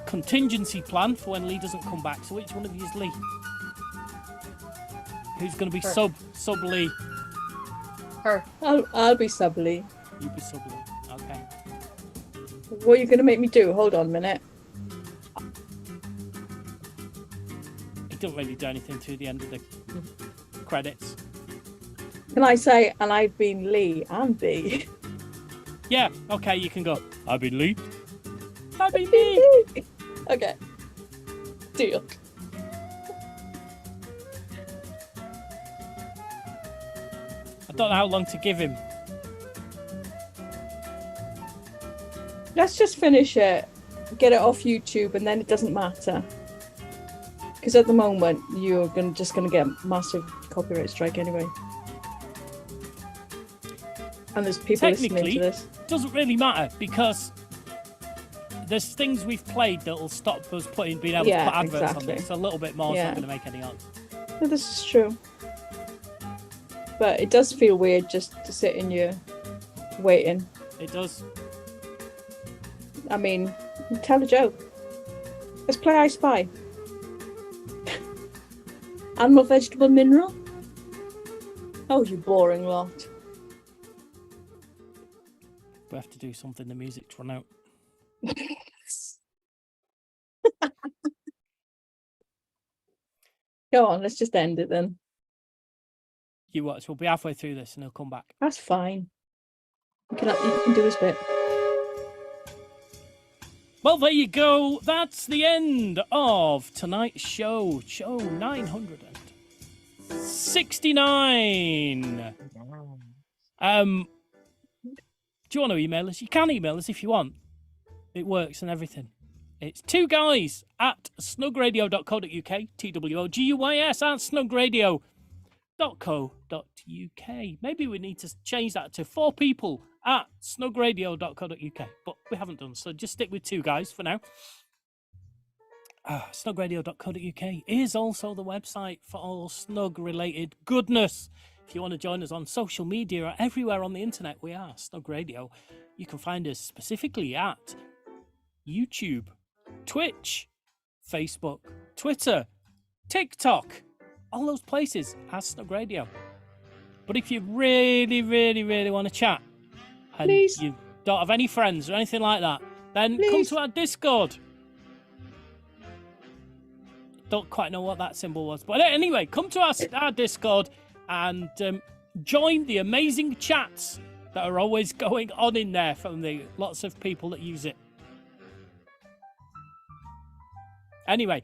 contingency plan for when Lee doesn't come back. So which one of you is Lee? Who's going to be Her. sub Lee? Her. I'll be sub Lee. You be sub Lee. Okay. What are you going to make me do? Hold on a minute. It doesn't really do anything to the end of the credits. Can I say, and I've been Lee and B? Yeah. Okay, you can go. I've been Lee. I've been Lee. Okay. Deal. I don't know how long to give him. Let's just finish it, get it off YouTube, and then it doesn't matter. Because at the moment, you're just going to get a massive copyright strike anyway. And there's people listening Technically, to this. doesn't really matter because there's things we've played that'll stop us being able to Yeah, put adverts exactly. on this. A little bit more is Yeah. not going to make any odds. No, this is true. But it does feel weird just to sit in your waiting. It does. I mean, tell a joke. Let's play I Spy. Animal, vegetable, mineral? Oh, you boring lot. We have to do something. The music's run out. Go on, let's just end it then. You watch. We'll be halfway through this and he'll come back. That's fine. You can do his bit. Well, there you go. That's the end of tonight's show. Show 969. Do you want to email us? You can email us if you want. It works and everything. It's two guys at snugradio.co.uk, TWOGUYS at snugradio.co.uk. Maybe we need to change that to four people at snugradio.co.uk, but we haven't done, so just stick with two guys for now. Snugradio.co.uk is also the website for all Snug related goodness. If you want to join us on social media or everywhere on the internet, we are Snug Radio. You can find us specifically at YouTube, Twitch, Facebook, Twitter, TikTok, all those places as Snug Radio. But if you really, really, really want to chat and Please. you don't have any friends or anything like that, then come Please. to our Discord. Don't quite know what that symbol was, but anyway, come to our Discord and join the amazing chats that are always going on in there from the lots of people that use it. Anyway,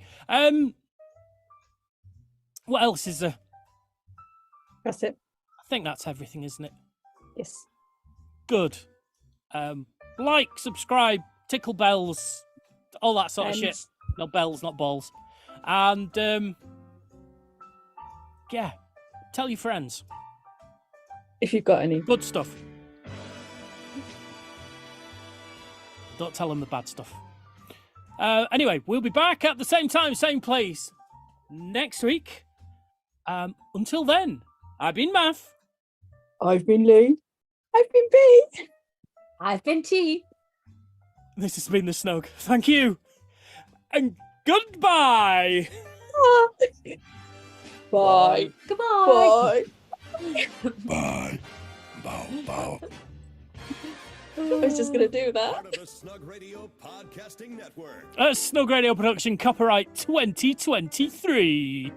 what else is there? That's it. I think that's everything, isn't it? Yes. Good. like, subscribe, tickle bells, all that sort of shit. Bends. No bells, not balls. And yeah, tell your friends. If you've got any. Good stuff. Don't tell them the bad stuff. Anyway, we'll be back at the same time, same place next week. Until then, I've been Math. I've been Lee. I've been B. I've been T. This has been the Snug. Thank you. And goodbye. Bye. Goodbye. Bye. Bye. Bow, bow. I was just going to do that. Part of the Snug Radio Podcasting Network. Snug Radio Production, copyright 2023.